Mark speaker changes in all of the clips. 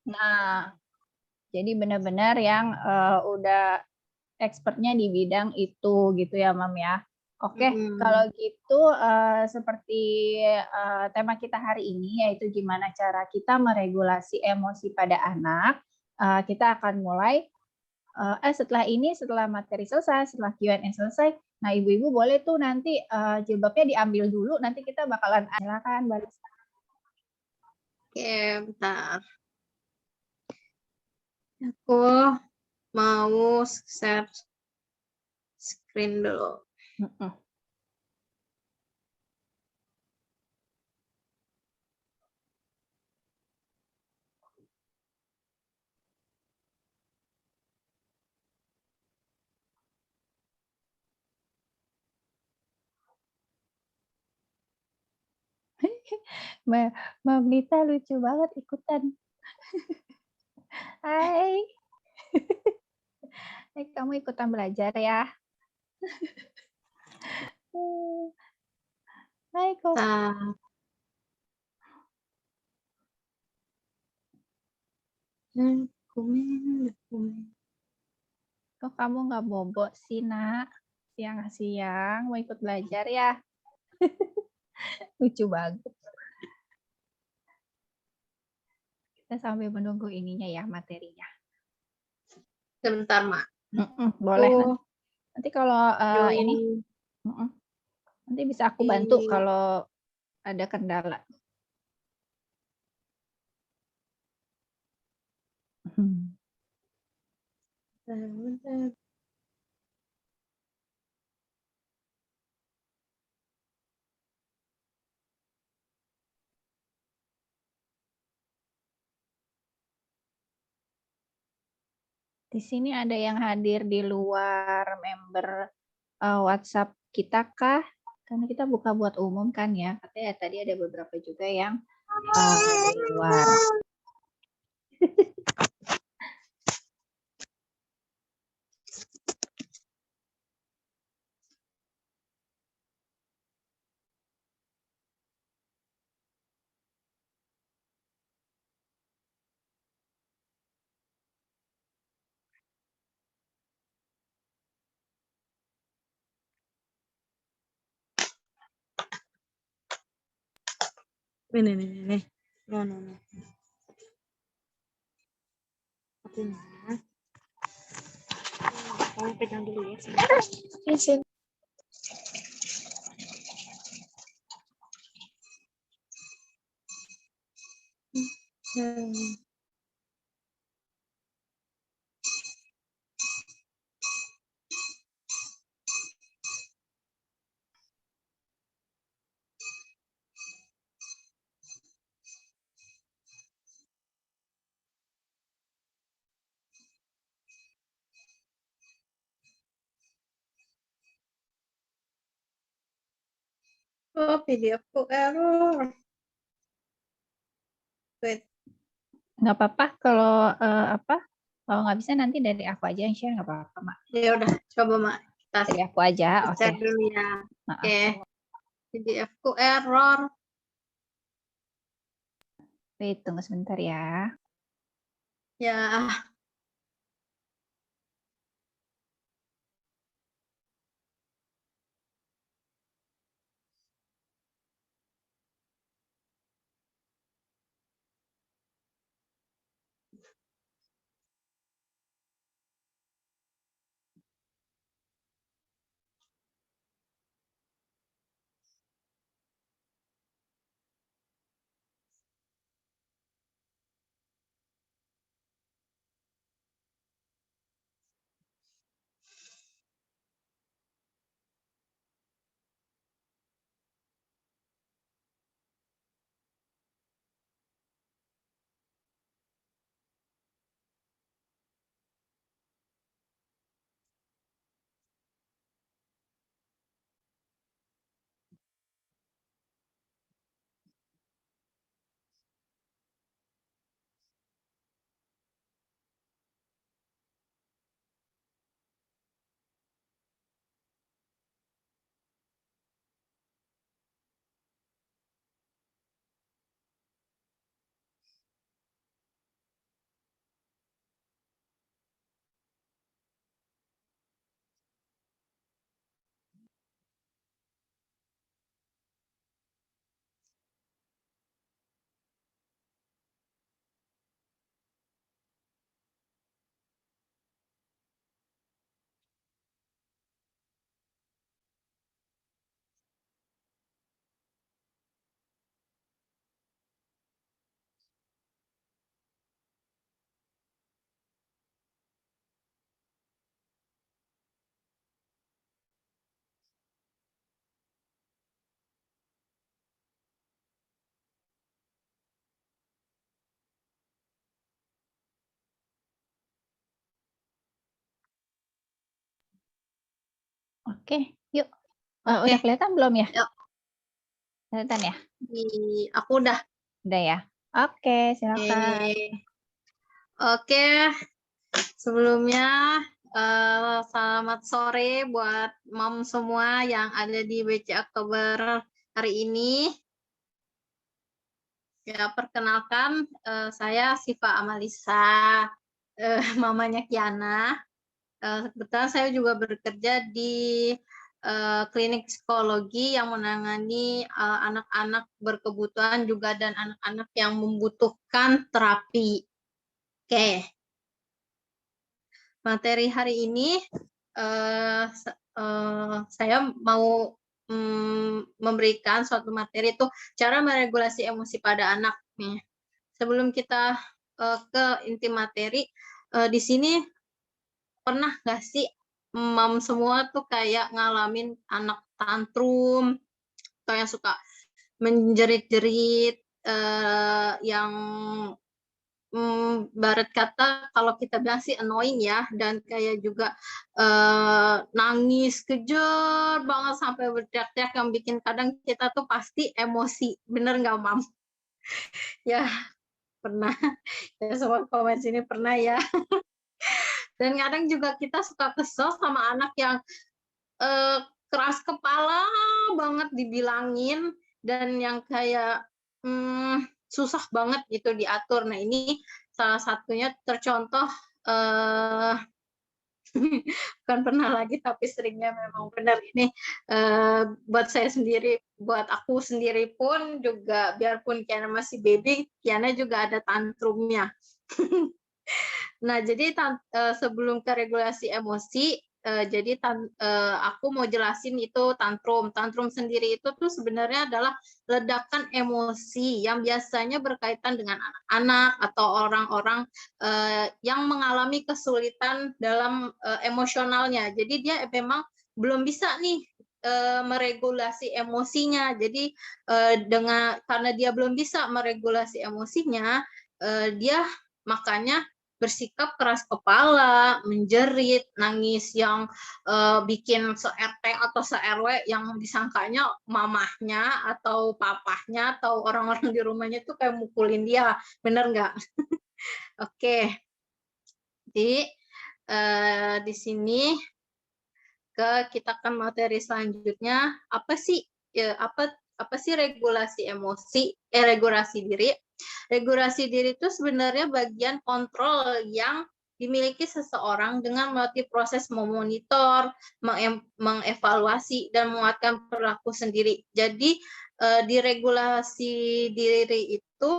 Speaker 1: Nah, jadi benar-benar yang udah expertnya di bidang itu gitu ya, Mam ya. Oke, kalau gitu seperti tema kita hari ini yaitu gimana cara kita meregulasi emosi pada anak. Kita akan mulai setelah materi selesai, setelah Q&A selesai. Nah, ibu-ibu boleh tuh nanti jilbabnya diambil dulu, nanti kita bakalan silakan balik.
Speaker 2: Oke, bentar. Aku mau share screen dulu.
Speaker 1: Mbak Nita lucu banget ikutan. Hai. Hai, kamu ikutan belajar ya. Hai kok. Kok kamu nggak bobo sih, Nak? Siang-siang mau ikut belajar ya? Lucu banget. Kita sambil menunggu ininya ya, materinya.
Speaker 2: Sebentar, Mak.
Speaker 1: Boleh. Nanti kalau ini, nanti bisa aku bantu kalau ada kendala. Di sini ada yang hadir di luar member WhatsApp kita kah? Karena kita buka buat umum kan ya. Katanya tadi ada beberapa juga yang di luar.
Speaker 2: Nih. No. Kamu pegang dulu ya. Izin. Oh, PDF-ku error. Wait.
Speaker 1: Nggak apa-apa kalau kalau nggak bisa nanti dari aku aja yang share, nggak apa-apa, Mak.
Speaker 2: Ya udah, coba Mak.
Speaker 1: Dari aku aja, oke.
Speaker 2: Dulu ya. Oke. PDF-ku error.
Speaker 1: Wait, tunggu sebentar ya.
Speaker 2: Ya.
Speaker 1: Oke, yuk.
Speaker 2: Oke.
Speaker 1: Udah kelihatan belum ya?
Speaker 2: Yuk.
Speaker 1: Kelihatan ya?
Speaker 2: Aku udah.
Speaker 1: Udah ya? Oke, silakan.
Speaker 2: Oke. Sebelumnya selamat sore buat mom semua yang ada di BC Oktober hari ini. Ya, perkenalkan saya Siva Amalisa, mamanya Kiana. Kebetulan saya juga bekerja di klinik psikologi yang menangani anak-anak berkebutuhan juga dan anak-anak yang membutuhkan terapi. Oke. Materi hari ini saya mau memberikan suatu materi itu cara meregulasi emosi pada anak. Nih, sebelum kita ke inti materi, di sini pernah nggak sih mom semua tuh kayak ngalamin anak tantrum atau yang suka menjerit-jerit, yang barat kata kalau kita bilang sih annoying ya, dan kayak juga nangis kejer banget sampai berteriak-teriak yang bikin kadang kita tuh pasti emosi, bener nggak mam? Ya pernah, ya semua komen sini pernah ya. Dan kadang juga kita suka kesel sama anak yang keras kepala banget dibilangin dan yang kayak susah banget gitu diatur. Nah ini salah satunya tercontoh bukan pernah lagi tapi seringnya memang benar ini buat saya sendiri, buat aku sendiri pun juga biarpun Kiana masih baby, Kiana juga ada tantrumnya. Nah jadi sebelum ke regulasi emosi, jadi aku mau jelasin itu tantrum. Tantrum sendiri itu tuh sebenarnya adalah ledakan emosi yang biasanya berkaitan dengan anak-anak atau orang-orang yang mengalami kesulitan dalam emosionalnya. Jadi dia memang belum bisa nih meregulasi emosinya. Jadi karena dia belum bisa meregulasi emosinya, dia makanya bersikap keras kepala, menjerit, nangis yang bikin se-RT atau se-RW yang disangkanya mamahnya atau papahnya atau orang-orang di rumahnya tuh kayak mukulin dia. Bener nggak? Oke. Jadi di sini kita akan materi selanjutnya, apa sih regulasi emosi, regulasi diri? Regulasi diri itu sebenarnya bagian kontrol yang dimiliki seseorang dengan melalui proses memonitor, mengevaluasi, dan menguatkan perilaku sendiri. Jadi di regulasi diri itu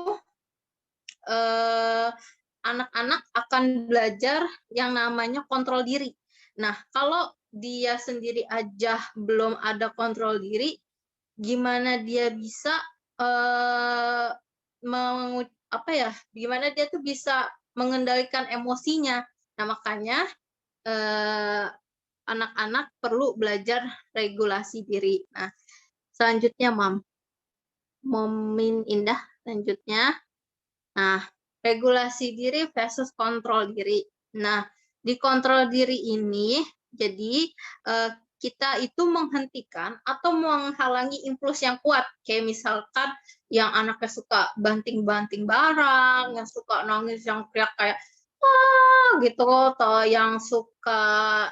Speaker 2: anak-anak akan belajar yang namanya kontrol diri. Nah, kalau dia sendiri aja belum ada kontrol diri, gimana dia bisa gimana dia tuh bisa mengendalikan emosinya. Nah, makanya anak-anak perlu belajar regulasi diri. Nah, selanjutnya Momin Indah selanjutnya. Nah, regulasi diri versus kontrol diri. Nah, di kontrol diri ini jadi kita itu menghentikan atau menghalangi impuls yang kuat, kayak misalkan yang anaknya suka banting-banting barang, yang suka nangis, yang teriak kayak gitu, atau yang suka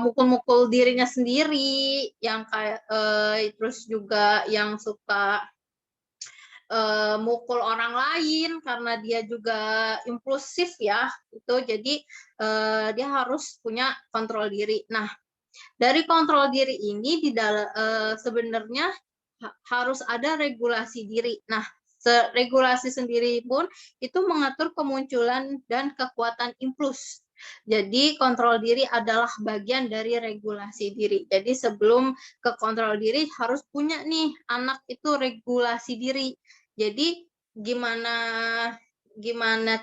Speaker 2: mukul-mukul dirinya sendiri, yang kayak terus juga yang suka mukul orang lain karena dia juga impulsif ya, itu jadi dia harus punya kontrol diri. Nah, dari kontrol diri ini sebenarnya harus ada regulasi diri. Nah, regulasi sendiri pun itu mengatur kemunculan dan kekuatan impuls. Jadi kontrol diri adalah bagian dari regulasi diri. Jadi sebelum ke kontrol diri harus punya nih anak itu regulasi diri. Jadi gimana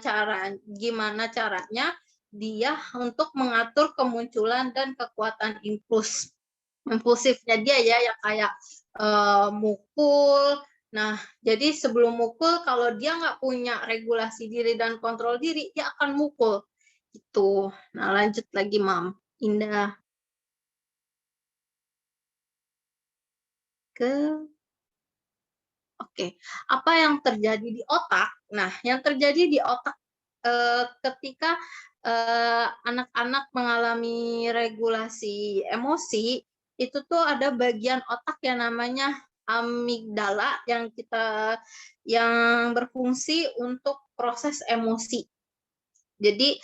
Speaker 2: caranya dia untuk mengatur kemunculan dan kekuatan impulsifnya dia ya, yang kayak mukul. Nah, jadi sebelum mukul kalau dia nggak punya regulasi diri dan kontrol diri, dia akan mukul. Gitu. Nah, lanjut lagi, Mam Indah. ke Oke, apa yang terjadi di otak? Nah, yang terjadi di otak ketika anak-anak mengalami regulasi emosi, itu tuh ada bagian otak yang namanya amigdala yang berfungsi untuk proses emosi. Jadi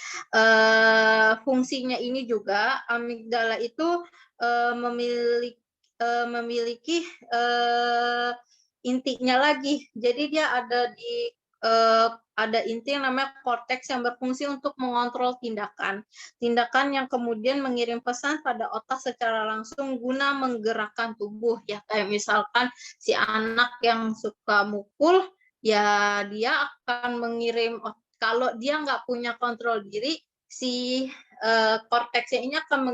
Speaker 2: fungsinya ini juga amigdala itu memiliki intinya lagi. Jadi dia ada inti yang namanya korteks yang berfungsi untuk mengontrol tindakan yang kemudian mengirim pesan pada otak secara langsung guna menggerakkan tubuh, ya kayak misalkan si anak yang suka mukul, ya dia akan mengirim, kalau dia nggak punya kontrol diri, si korteksnya ini akan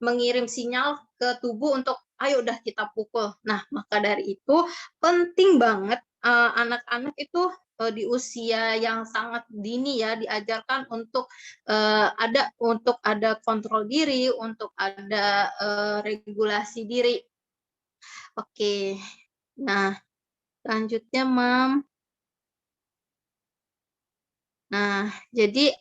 Speaker 2: mengirim sinyal ke tubuh untuk ayo udah kita pukul. Nah, maka dari itu penting banget anak-anak itu di usia yang sangat dini ya diajarkan untuk ada kontrol diri, untuk ada regulasi diri. Oke. Nah, selanjutnya Mam. Nah, jadi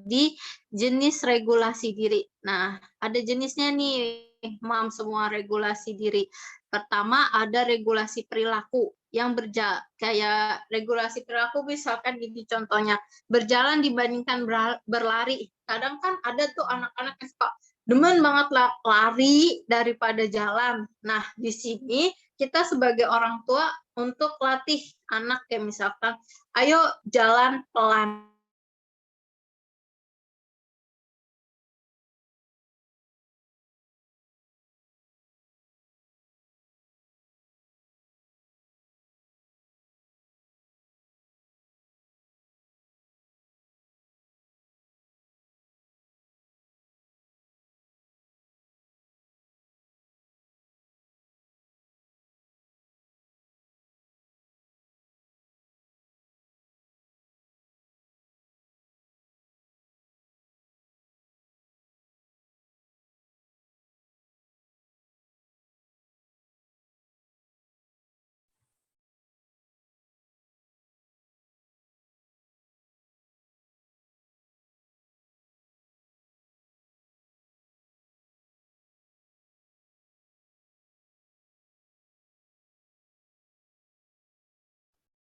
Speaker 2: di jenis regulasi diri. Nah, ada jenisnya nih, Mam, semua regulasi diri. Pertama ada regulasi perilaku yang kayak regulasi perilaku misalkan gini contohnya, berjalan dibandingkan berlari. Kadang kan ada tuh anak-anak yang suka demen banget lari daripada jalan. Nah, di sini kita sebagai orang tua untuk latih anak kayak misalkan, ayo jalan pelan.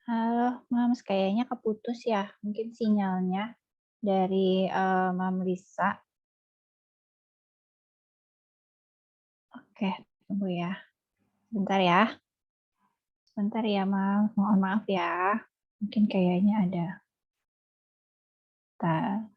Speaker 1: Halo, Mams, kayaknya keputus ya. Mungkin sinyalnya dari Mam Lisa. Oke, tunggu ya. Bentar ya. Sebentar ya, Mam. Mohon maaf ya. Mungkin kayaknya ada. Bentar.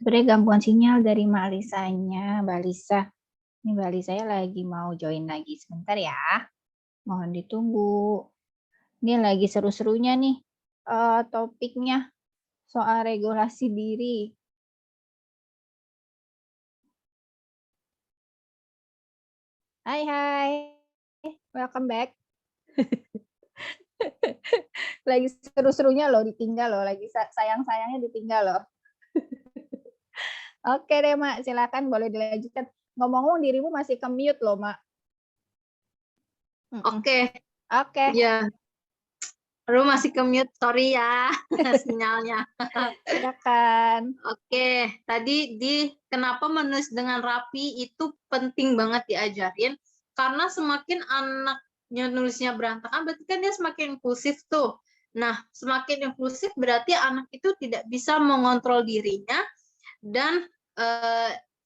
Speaker 1: Sebenarnya gangguan sinyal dari Mbak Lisanya. Mbak Lisa. Ini Mbak Lisanya lagi mau join lagi. Sebentar ya. Mohon ditunggu. Ini lagi seru-serunya nih topiknya soal regulasi diri. Hai, welcome back. Lagi seru-serunya loh, ditinggal loh, lagi sayang-sayangnya ditinggal loh. Oke deh, Mak, silakan boleh dilanjutkan. Ngomong-ngomong dirimu masih ke-mute loh, Mak.
Speaker 2: Oke.
Speaker 1: Oke.
Speaker 2: Ya. Lu masih ke-mute, sorry ya sinyalnya.
Speaker 1: Silakan.
Speaker 2: Oke, tadi kenapa menulis dengan rapi itu penting banget diajarin, karena semakin anaknya nulisnya berantakan, berarti kan dia semakin impulsif tuh. Nah, semakin impulsif berarti anak itu tidak bisa mengontrol dirinya, dan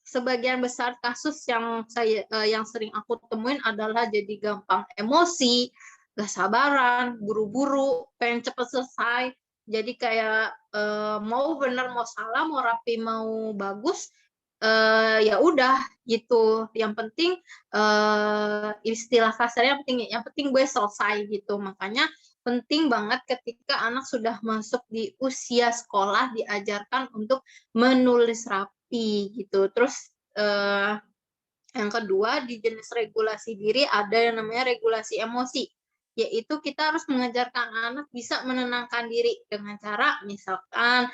Speaker 2: sebagian besar kasus yang sering aku temuin adalah jadi gampang emosi, gak sabaran, buru-buru, pengen cepet selesai. Jadi kayak mau bener mau salah, mau rapi mau bagus, ya udah gitu. Yang penting istilah kasarnya yang penting gue selesai gitu. Makanya penting banget ketika anak sudah masuk di usia sekolah diajarkan untuk menulis rapi gitu. Terus Yang kedua, di jenis regulasi diri ada yang namanya regulasi emosi, yaitu kita harus mengajarkan anak bisa menenangkan diri dengan cara misalkan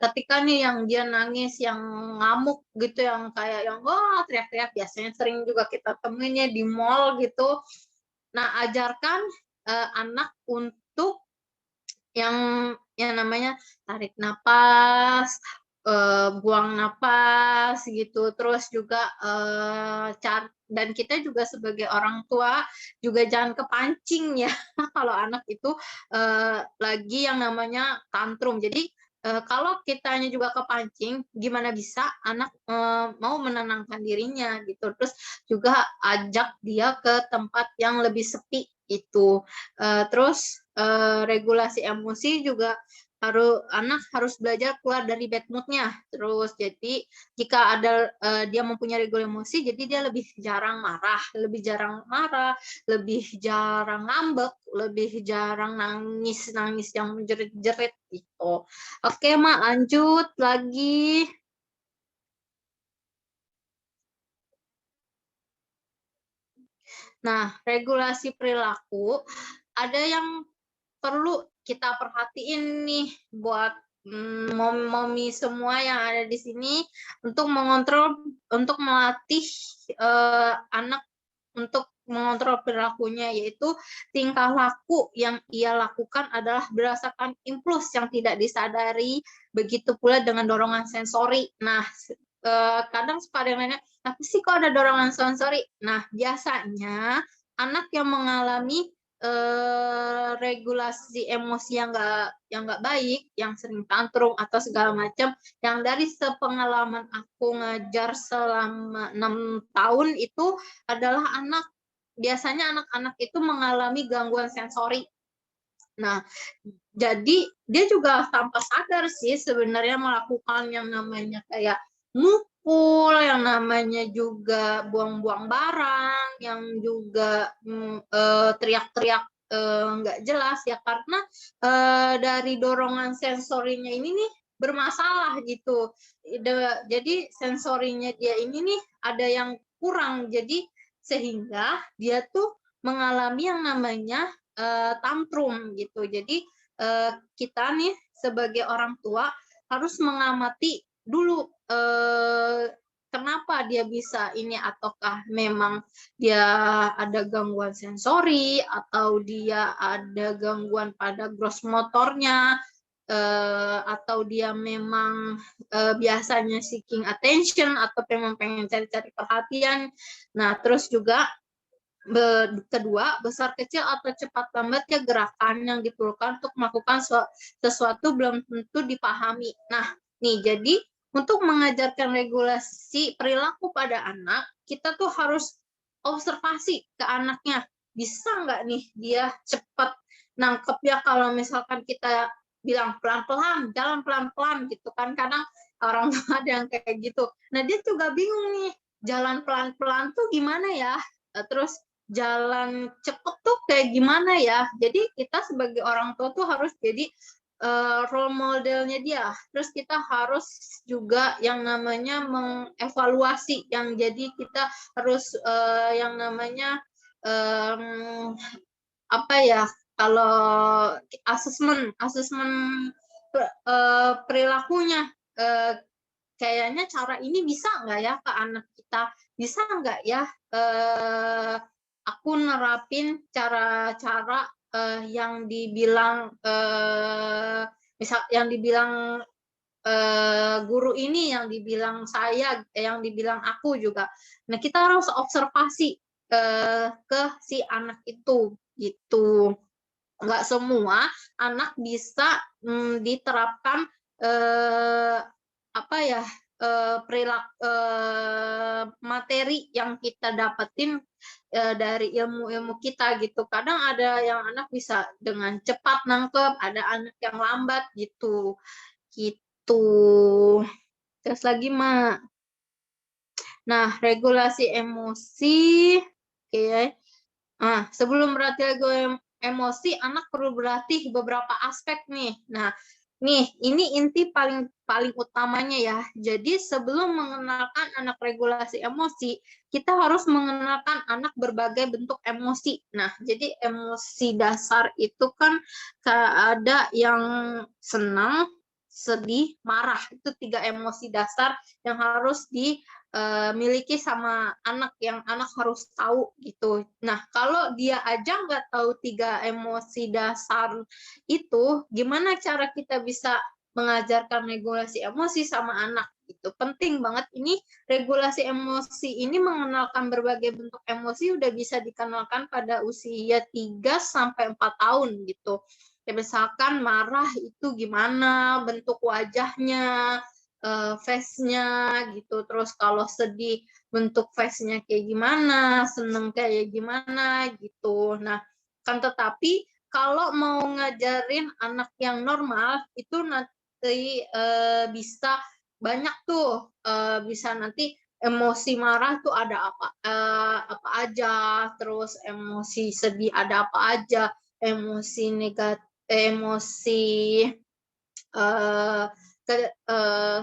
Speaker 2: ketika nih yang dia nangis, yang ngamuk gitu, yang kayak yang wah teriak-teriak, biasanya sering juga kita temuin ya di mall gitu. Nah, ajarkan anak untuk yang namanya tarik napas, buang napas gitu, terus juga dan kita juga sebagai orang tua juga jangan kepancing ya kalau anak itu lagi yang namanya tantrum. Jadi kalau kitanya juga kepancing, gimana bisa anak mau menenangkan dirinya gitu. Terus juga ajak dia ke tempat yang lebih sepi itu. Terus regulasi emosi juga anak harus belajar keluar dari bad mood-nya. Terus jadi jika ada dia mempunyai regulasi emosi, jadi dia lebih jarang marah, lebih jarang ngambek, lebih jarang nangis yang menjerit-jerit gitu. Oke, Mak, lanjut lagi. Nah, regulasi perilaku ada yang perlu kita perhatiin nih buat momi semua yang ada di sini untuk melatih anak untuk mengontrol perilakunya, yaitu tingkah laku yang ia lakukan adalah berdasarkan impuls yang tidak disadari, begitu pula dengan dorongan sensori. Nah, kadang suka ada yang nanya, tapi sih kok ada dorongan sensori? Nah, biasanya anak yang mengalami regulasi emosi yang nggak baik, yang sering tantrum atau segala macam, yang dari sepengalaman aku ngajar selama 6 tahun itu adalah biasanya anak-anak itu mengalami gangguan sensori. Nah, jadi dia juga tanpa sadar sih sebenarnya melakukan yang namanya kayak mukul, yang namanya juga buang-buang barang, yang juga teriak-teriak nggak jelas ya, karena dari dorongan sensorinya ini nih bermasalah gitu. Jadi sensorinya dia ini nih ada yang kurang, jadi sehingga dia tuh mengalami yang namanya tantrum gitu. Jadi kita nih sebagai orang tua harus mengamati dulu kenapa dia bisa ini, ataukah memang dia ada gangguan sensori atau dia ada gangguan pada gross motornya, atau dia memang biasanya seeking attention atau memang pengen cari-cari perhatian. Nah, terus juga kedua, besar kecil atau cepat lambatnya gerakan yang diperlukan untuk melakukan sesuatu belum tentu dipahami. Nah, nih jadi untuk mengajarkan regulasi perilaku pada anak, kita tuh harus observasi ke anaknya. Bisa nggak nih dia cepat nangkep ya kalau misalkan kita bilang pelan-pelan, jalan pelan-pelan gitu kan. Kadang orang tua ada yang kayak gitu. Nah, dia juga bingung nih, jalan pelan-pelan tuh gimana ya? Terus jalan cepet tuh kayak gimana ya? Jadi kita sebagai orang tua tuh harus jadi role modelnya dia. Terus kita harus juga yang namanya mengevaluasi, yang jadi kita harus yang namanya apa ya? Kalau asesmen perilakunya, kayaknya cara ini bisa nggak ya ke anak kita? Bisa nggak ya aku nerapin cara-cara yang dibilang yang dibilang guru ini, yang dibilang saya, yang dibilang aku juga. Nah, kita harus observasi ke si anak itu gitu. Nggak semua anak bisa diterapkan apa ya perilaku materi yang kita dapetin dari ilmu-ilmu kita gitu. Kadang ada yang anak bisa dengan cepat nangkep, ada anak yang lambat gitu. Terus lagi, Mak. Nah, regulasi emosi, oke. Nah, sebelum berlatih emosi, anak perlu berlatih beberapa aspek nih. Nah, Nih, ini inti paling paling utamanya ya. Jadi sebelum mengenalkan anak regulasi emosi, kita harus mengenalkan anak berbagai bentuk emosi. Nah, jadi emosi dasar itu kan ada yang senang, sedih, marah. Itu 3 emosi dasar yang harus dimiliki sama anak, yang anak harus tahu gitu. Nah, kalau dia aja nggak tahu 3 emosi dasar itu, gimana cara kita bisa mengajarkan regulasi emosi sama anak? Itu penting banget. Ini regulasi emosi ini, mengenalkan berbagai bentuk emosi udah bisa dikenalkan pada usia 3 sampai 4 tahun gitu. Ya misalkan marah itu gimana bentuk wajahnya, face-nya gitu. Terus kalau sedih bentuk face-nya kayak gimana, seneng kayak gimana gitu. Nah, kan tetapi kalau mau ngajarin anak yang normal itu nanti bisa banyak tuh, bisa nanti emosi marah tuh ada apa aja, terus emosi sedih ada apa aja, emosi negatif, emosi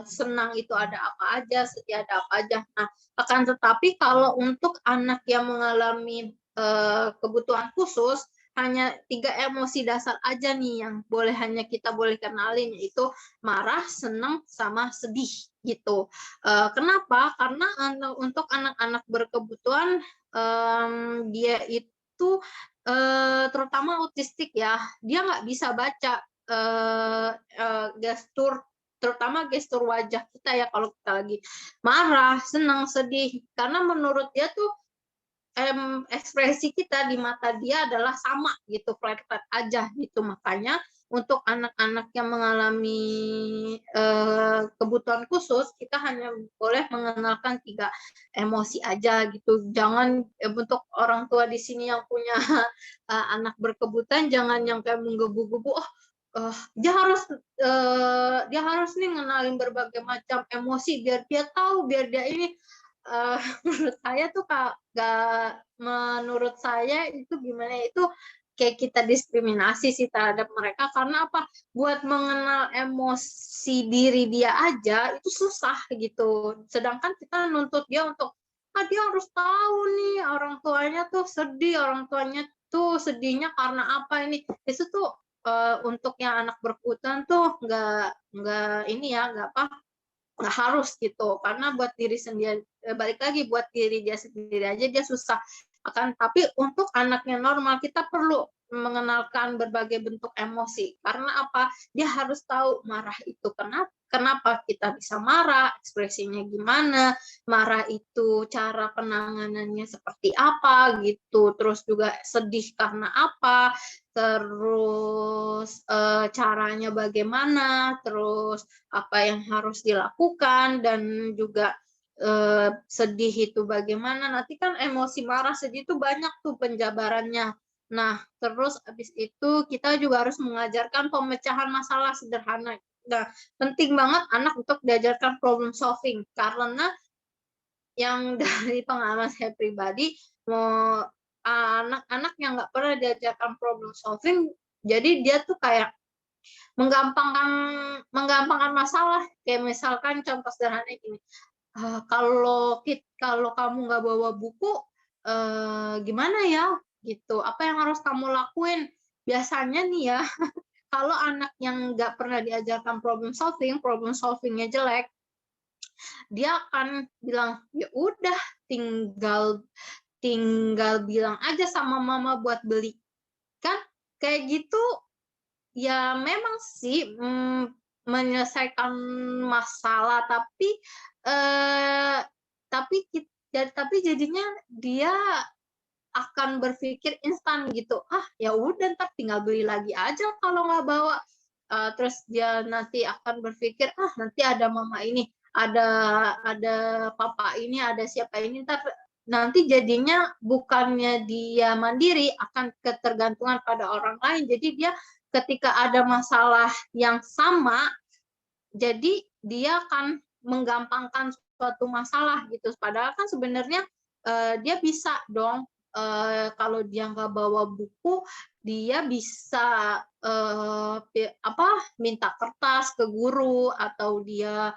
Speaker 2: senang itu ada apa aja, sedih ada apa aja. Nah, akan tetapi kalau untuk anak yang mengalami kebutuhan khusus, hanya 3 emosi dasar aja nih yang hanya kita boleh kenalin, yaitu marah, senang, sama sedih gitu. Kenapa? Karena untuk anak-anak berkebutuhan, dia itu terutama autistik ya, dia nggak bisa baca gestur, terutama gestur wajah kita ya kalau kita lagi marah, senang, sedih. Karena menurut dia tuh ekspresi kita di mata dia adalah sama gitu, flat-flat aja gitu. Makanya untuk anak-anak yang mengalami kebutuhan khusus, kita hanya boleh mengenalkan 3 emosi aja gitu. Jangan untuk orang tua di sini yang punya anak berkebutuhan, jangan yang kayak menggebu-gebu, dia harus nih ngenalin berbagai macam emosi biar dia tahu, biar dia ini. Menurut saya tuh menurut saya itu gimana ya, itu kayak kita diskriminasi sih terhadap mereka. Karena apa? Buat mengenal emosi diri dia aja itu susah gitu. Sedangkan kita nuntut dia untuk dia harus tahu nih orang tuanya tuh sedih, orang tuanya tuh sedihnya karena apa ini. Itu tuh untuk yang anak berkebutuhan tuh nggak ini ya, nggak harus gitu. Karena buat diri sendiri, balik lagi buat diri dia sendiri aja dia susah. Tapi untuk anak yang normal kita perlu mengenalkan berbagai bentuk emosi. Karena apa? Dia harus tahu marah itu kenapa kita bisa marah, ekspresinya gimana, marah itu cara penanganannya seperti apa gitu. Terus juga sedih karena apa, terus caranya bagaimana, terus apa yang harus dilakukan, dan juga sedih itu bagaimana. Nanti kan emosi marah, sedih itu banyak tuh penjabarannya. Nah, terus habis itu kita juga harus mengajarkan pemecahan masalah sederhana. Nah, penting banget anak untuk diajarkan problem solving, karena yang dari pengalaman saya pribadi, mau anak-anak yang nggak pernah diajarkan problem solving, jadi dia tuh kayak menggampangkan menggampangkan masalah. Kayak misalkan contoh sederhana gini, kalau kamu nggak bawa buku, gimana ya? Gitu. Apa yang harus kamu lakuin? Biasanya nih ya, kalau anak yang nggak pernah diajarkan problem solvingnya jelek, dia akan bilang, ya udah, tinggal tinggal bilang aja sama mama buat beli. Kan kayak gitu ya, memang sih menyelesaikan masalah, eh, tapi tapi jadinya dia akan berpikir instan gitu. Ya udah, ntar tinggal beli lagi aja kalau nggak bawa. Terus dia nanti akan berpikir, nanti ada mama ini, ada papa ini, ada siapa ini, ntar nanti jadinya bukannya dia mandiri, akan ketergantungan pada orang lain. Jadi dia ketika ada masalah yang sama, jadi dia akan menggampangkan suatu masalah gitu. Padahal kan sebenarnya dia bisa dong, kalau dia nggak bawa buku, dia bisa minta kertas ke guru, atau dia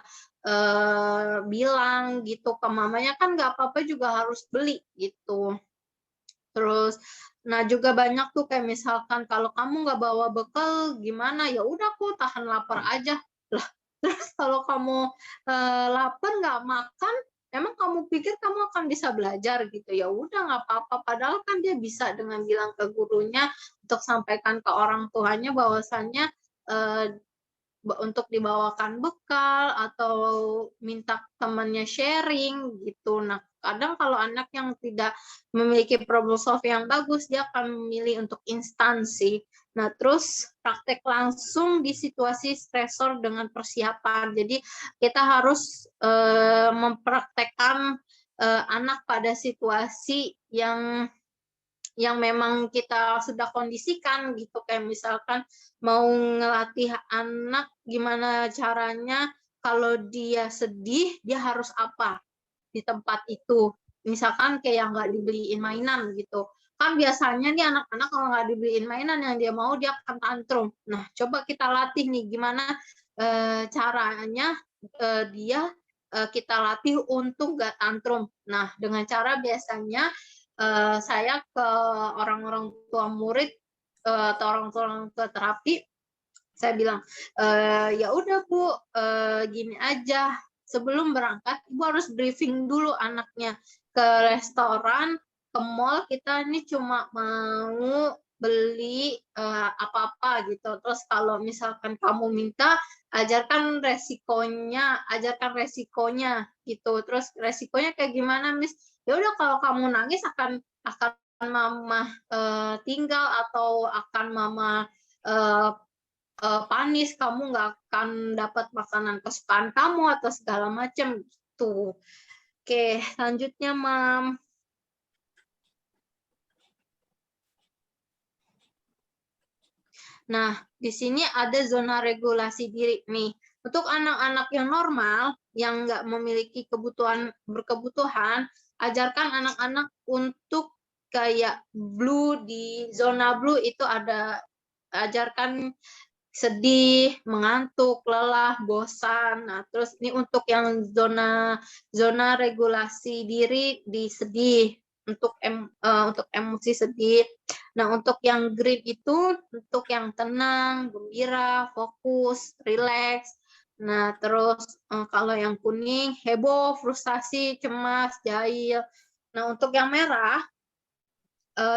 Speaker 2: bilang gitu ke mamanya, kan nggak apa-apa juga harus beli gitu. Terus, nah juga banyak tuh kayak misalkan kalau kamu nggak bawa bekal gimana, ya udah aku tahan lapar aja. Lah, terus kalau kamu lapar nggak makan, emang kamu pikir kamu akan bisa belajar gitu? Ya udah nggak apa-apa. Padahal kan dia bisa dengan bilang ke gurunya untuk sampaikan ke orang tuanya bahwasannya untuk dibawakan bekal atau minta temannya sharing gitu. Nah, kadang kalau anak yang tidak memiliki problem solve yang bagus, dia akan memilih untuk instansi. Nah, terus praktek langsung di situasi stresor dengan persiapan. Jadi kita harus mempraktekkan anak pada situasi yang memang kita sudah kondisikan gitu, kayak misalkan mau ngelatih anak gimana caranya kalau dia sedih dia harus apa di tempat itu, misalkan kayak nggak dibeliin mainan gitu kan, biasanya nih anak-anak kalau nggak dibeliin mainan yang dia mau dia akan tantrum. Nah, coba kita latih nih gimana caranya dia kita latih untuk nggak tantrum. Nah, dengan cara biasanya saya ke orang-orang tua murid atau orang tua terapi, saya bilang, ya udah Bu, gini aja, sebelum berangkat Ibu harus briefing dulu anaknya. Ke restoran, ke mall, kita ini cuma mau beli apa-apa gitu. Terus kalau misalkan kamu minta, ajarkan resikonya gitu. Terus resikonya kayak gimana, Miss? Ya udah, kalau kamu nangis akan mama tinggal, atau akan mama panis, kamu nggak akan dapat makanan kesukaan kamu atau segala macam gitu. Oke, selanjutnya Mam. Nah, di sini ada zona regulasi diri nih. Untuk anak-anak yang normal, yang nggak memiliki berkebutuhan, ajarkan anak-anak untuk kayak blue, di zona blue itu ada, ajarkan sedih, mengantuk, lelah, bosan. Nah, terus ini untuk yang zona regulasi diri di sedih, untuk emosi sedih. Nah, untuk yang green itu untuk yang tenang, gembira, fokus, rileks. Nah, terus kalau yang kuning heboh, frustasi, cemas, jahil. Nah, untuk yang merah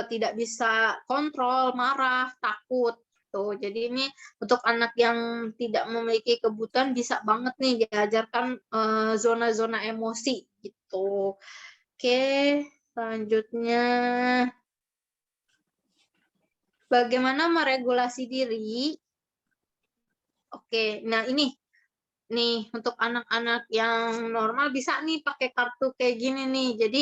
Speaker 2: tidak bisa kontrol, marah, takut. Tuh, jadi ini untuk anak yang tidak memiliki kebutuhan bisa banget nih diajarkan zona-zona emosi gitu. Oke, selanjutnya bagaimana meregulasi diri. Oke, nah ini nih untuk anak-anak yang normal bisa nih pakai kartu kayak gini nih. Jadi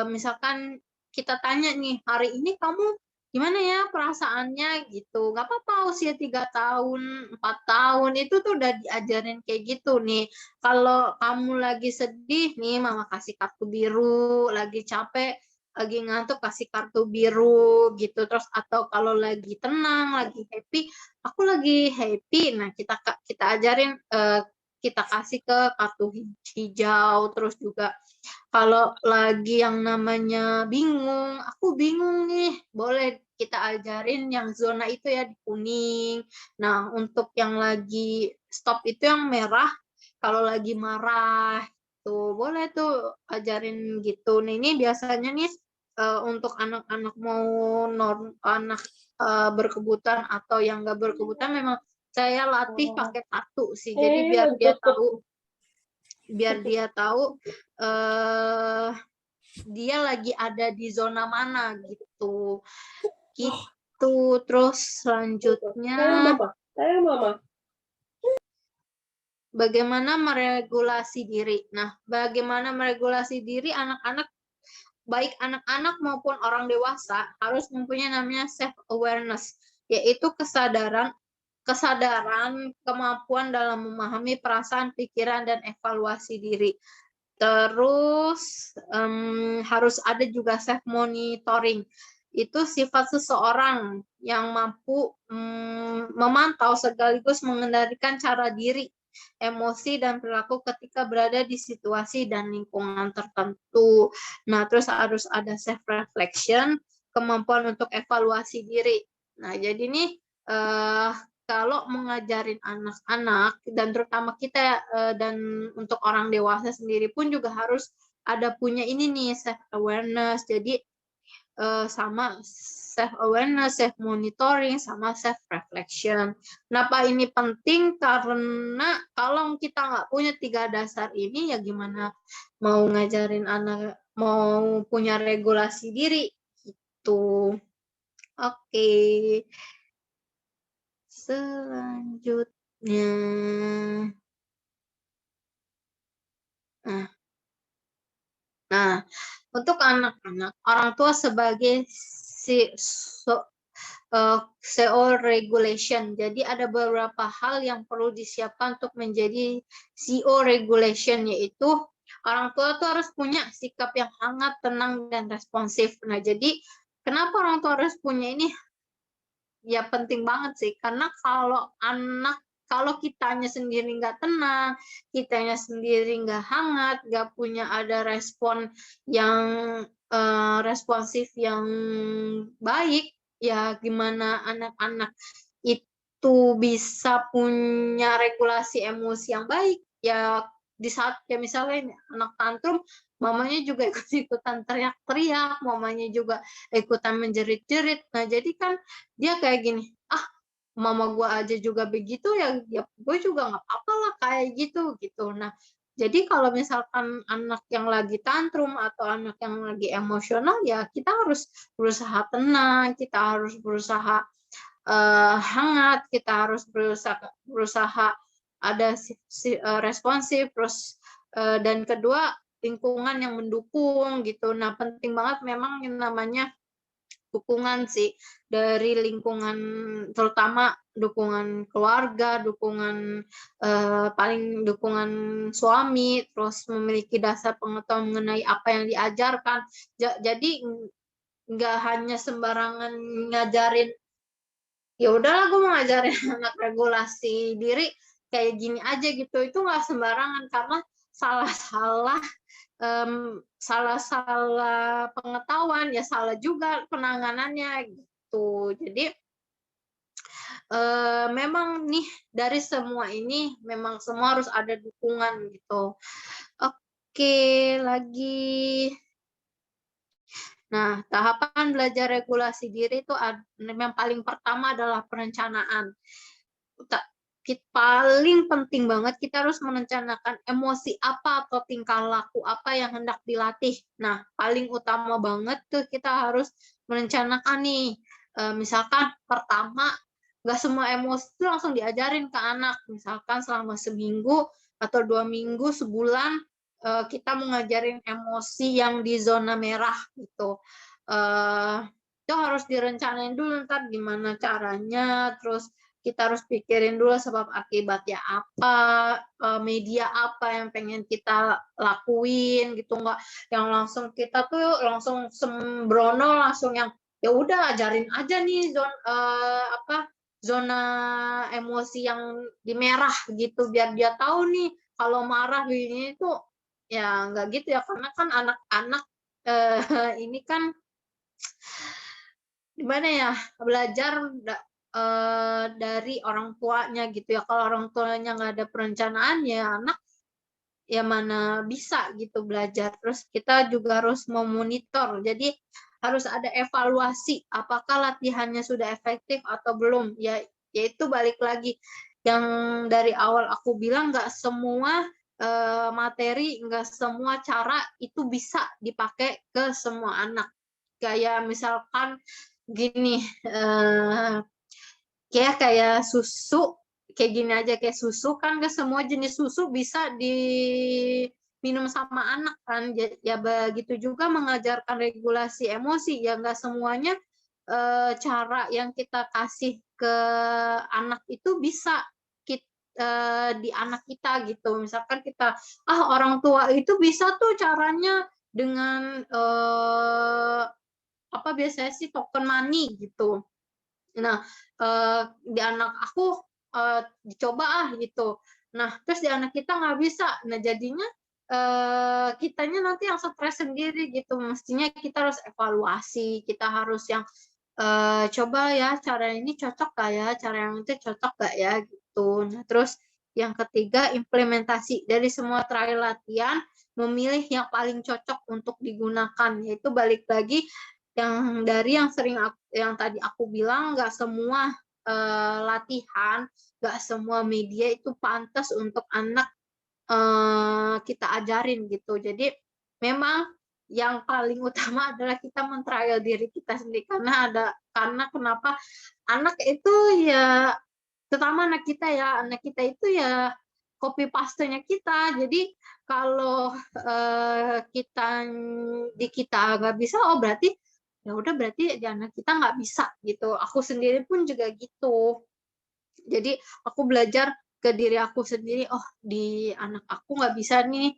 Speaker 2: misalkan kita tanya nih, hari ini kamu gimana ya perasaannya gitu. Nggak apa-apa usia 3 tahun, 4 tahun itu tuh udah diajarin kayak gitu nih. Kalau kamu lagi sedih nih, mama kasih kartu biru, lagi capek, lagi ngantuk kasih kartu biru gitu. Terus atau kalau lagi tenang, lagi happy, aku lagi happy. Nah, kita ajarin, kita kasih ke kartu hijau. Terus juga kalau lagi yang namanya bingung, aku bingung nih, boleh kita ajarin yang zona itu ya di kuning. Nah, untuk yang lagi stop itu yang merah, kalau lagi marah tuh boleh tuh ajarin gitu. Nah, ini biasanya nih untuk anak-anak mau anak berkebutuhan atau yang nggak berkebutuhan, memang saya latih pakai kartu sih. Jadi biar dia tahu dia lagi ada di zona mana gitu. Terus selanjutnya bagaimana meregulasi diri. Nah, bagaimana meregulasi diri, anak-anak, baik anak-anak maupun orang dewasa, harus mempunyai namanya self awareness, yaitu kesadaran, kemampuan dalam memahami perasaan, pikiran, dan evaluasi diri. Terus harus ada juga self monitoring, itu sifat seseorang yang mampu memantau sekaligus mengendalikan cara diri, emosi, dan perilaku ketika berada di situasi dan lingkungan tertentu. Nah, terus harus ada self-reflection, kemampuan untuk evaluasi diri. Nah, jadi nih kalau mengajarin anak-anak, dan terutama kita dan untuk orang dewasa sendiri pun juga harus ada punya ini nih, self-awareness. Jadi sama self-awareness, self-monitoring, sama self-reflection. Kenapa ini penting? Karena kalau kita nggak punya 3 dasar ini, ya gimana mau ngajarin anak, mau punya regulasi diri, gitu. Oke. Selanjutnya. Nah, untuk anak-anak, orang tua sebagai CEO regulation. Jadi ada beberapa hal yang perlu disiapkan untuk menjadi CEO regulation, yaitu orang tua tuh harus punya sikap yang hangat, tenang, dan responsif. Nah, jadi kenapa orang tua harus punya ini? Ya penting banget sih, karena kalau kitanya sendiri nggak tenang, kitanya sendiri nggak hangat, nggak punya ada respon yang responsif yang baik, ya gimana anak-anak itu bisa punya regulasi emosi yang baik? Ya di saat kayak misalnya anak tantrum, mamanya juga ikut-ikutan teriak-teriak, mamanya juga ikutan menjerit-jerit. Nah, jadi kan dia kayak gini, mama gua aja juga begitu, ya gue juga nggak apa-apa lah kayak gitu. Nah, jadi kalau misalkan anak yang lagi tantrum atau anak yang lagi emosional, ya kita harus berusaha tenang, kita harus berusaha hangat, kita harus berusaha ada responsif, terus dan kedua lingkungan yang mendukung gitu. Nah, penting banget memang yang namanya dukungan sih dari lingkungan, terutama dukungan keluarga, paling dukungan suami, terus memiliki dasar pengetahuan mengenai apa yang diajarkan. Jadi nggak hanya sembarangan ngajarin, ya udahlah gue mau ngajarin anak regulasi diri kayak gini aja gitu, itu nggak sembarangan, karena salah-salah salah pengetahuan ya salah juga penanganannya gitu. Jadi memang nih dari semua ini memang semua harus ada dukungan gitu. Oke, lagi. Nah, tahapan belajar regulasi diri itu yang paling pertama adalah perencanaan. Paling penting banget kita harus merencanakan emosi apa atau tingkah laku apa yang hendak dilatih. Nah, paling utama banget tuh kita harus merencanakan nih. Misalkan pertama, nggak semua emosi itu langsung diajarin ke anak. Misalkan selama seminggu atau 2 minggu, sebulan, kita mau ngajarin emosi yang di zona merah gitu. Itu harus direncanain dulu ntar gimana caranya, terus kita harus pikirin dulu sebab akibatnya apa, media apa yang pengen kita lakuin gitu, nggak yang langsung kita tuh langsung sembrono langsung yang ya udah ajarin aja nih zona emosi yang di merah gitu biar dia tahu nih kalau marah begini tuh ya nggak gitu ya, karena kan anak-anak ini kan gimana ya, belajar dari orang tuanya gitu ya. Kalau orang tuanya nggak ada perencanaan, ya anak ya mana bisa gitu belajar. Terus kita juga harus memonitor. Jadi harus ada evaluasi apakah latihannya sudah efektif atau belum. Ya, yaitu balik lagi yang dari awal aku bilang, nggak semua materi, nggak semua cara itu bisa dipakai ke semua anak. Kayak misalkan gini, kayak susu, kayak gini aja, kayak susu kan gak semua jenis susu bisa diminum sama anak kan. Ya begitu juga mengajarkan regulasi emosi, ya nggak semuanya cara yang kita kasih ke anak itu bisa di anak kita gitu. Misalkan kita orang tua itu bisa tuh caranya dengan apa biasanya sih token money gitu. Nah, di anak aku, dicoba gitu. Nah, terus di anak kita nggak bisa. Nah, jadinya, kitanya nanti yang stres sendiri gitu. Mestinya kita harus evaluasi, kita harus yang, coba ya cara ini cocok nggak ya, cara yang itu cocok nggak ya, gitu. Nah, terus yang ketiga implementasi. Dari semua trial latihan, memilih yang paling cocok untuk digunakan, yaitu balik lagi yang sering yang tadi aku bilang nggak semua, latihan, nggak semua media itu pantas untuk anak, kita ajarin gitu. Jadi memang yang paling utama adalah kita men-trial diri kita sendiri, karena kenapa, anak itu ya terutama anak kita itu ya copy paste-nya kita. Jadi kalau, di kita nggak bisa, oh berarti ya udah berarti di anak kita nggak bisa gitu. Aku sendiri pun juga gitu. Jadi aku belajar ke diri aku sendiri, oh di anak aku nggak bisa nih,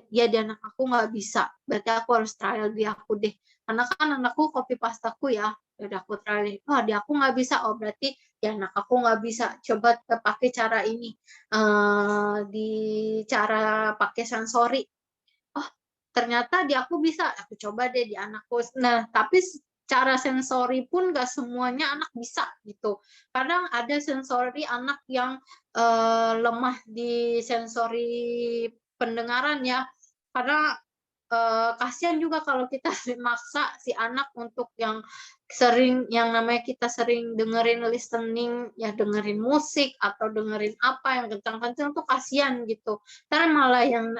Speaker 2: ya di anak aku nggak bisa, berarti aku harus trial di aku deh. Karena kan anakku copy paste aku ya, ya udah aku trial deh, oh di aku nggak bisa, oh berarti di anak aku nggak bisa, coba kita pakai cara ini, di cara pakai sensori, oh ternyata di aku bisa, aku coba deh di anakku. Nah, tapi cara sensori pun nggak semuanya anak bisa gitu. Kadang ada sensori anak yang lemah di sensori pendengaran ya. Karena kasihan juga kalau kita maksa si anak untuk yang namanya kita sering dengerin listening, ya dengerin musik atau dengerin apa yang kencang-kencang tuh kasihan gitu. Entar malah yang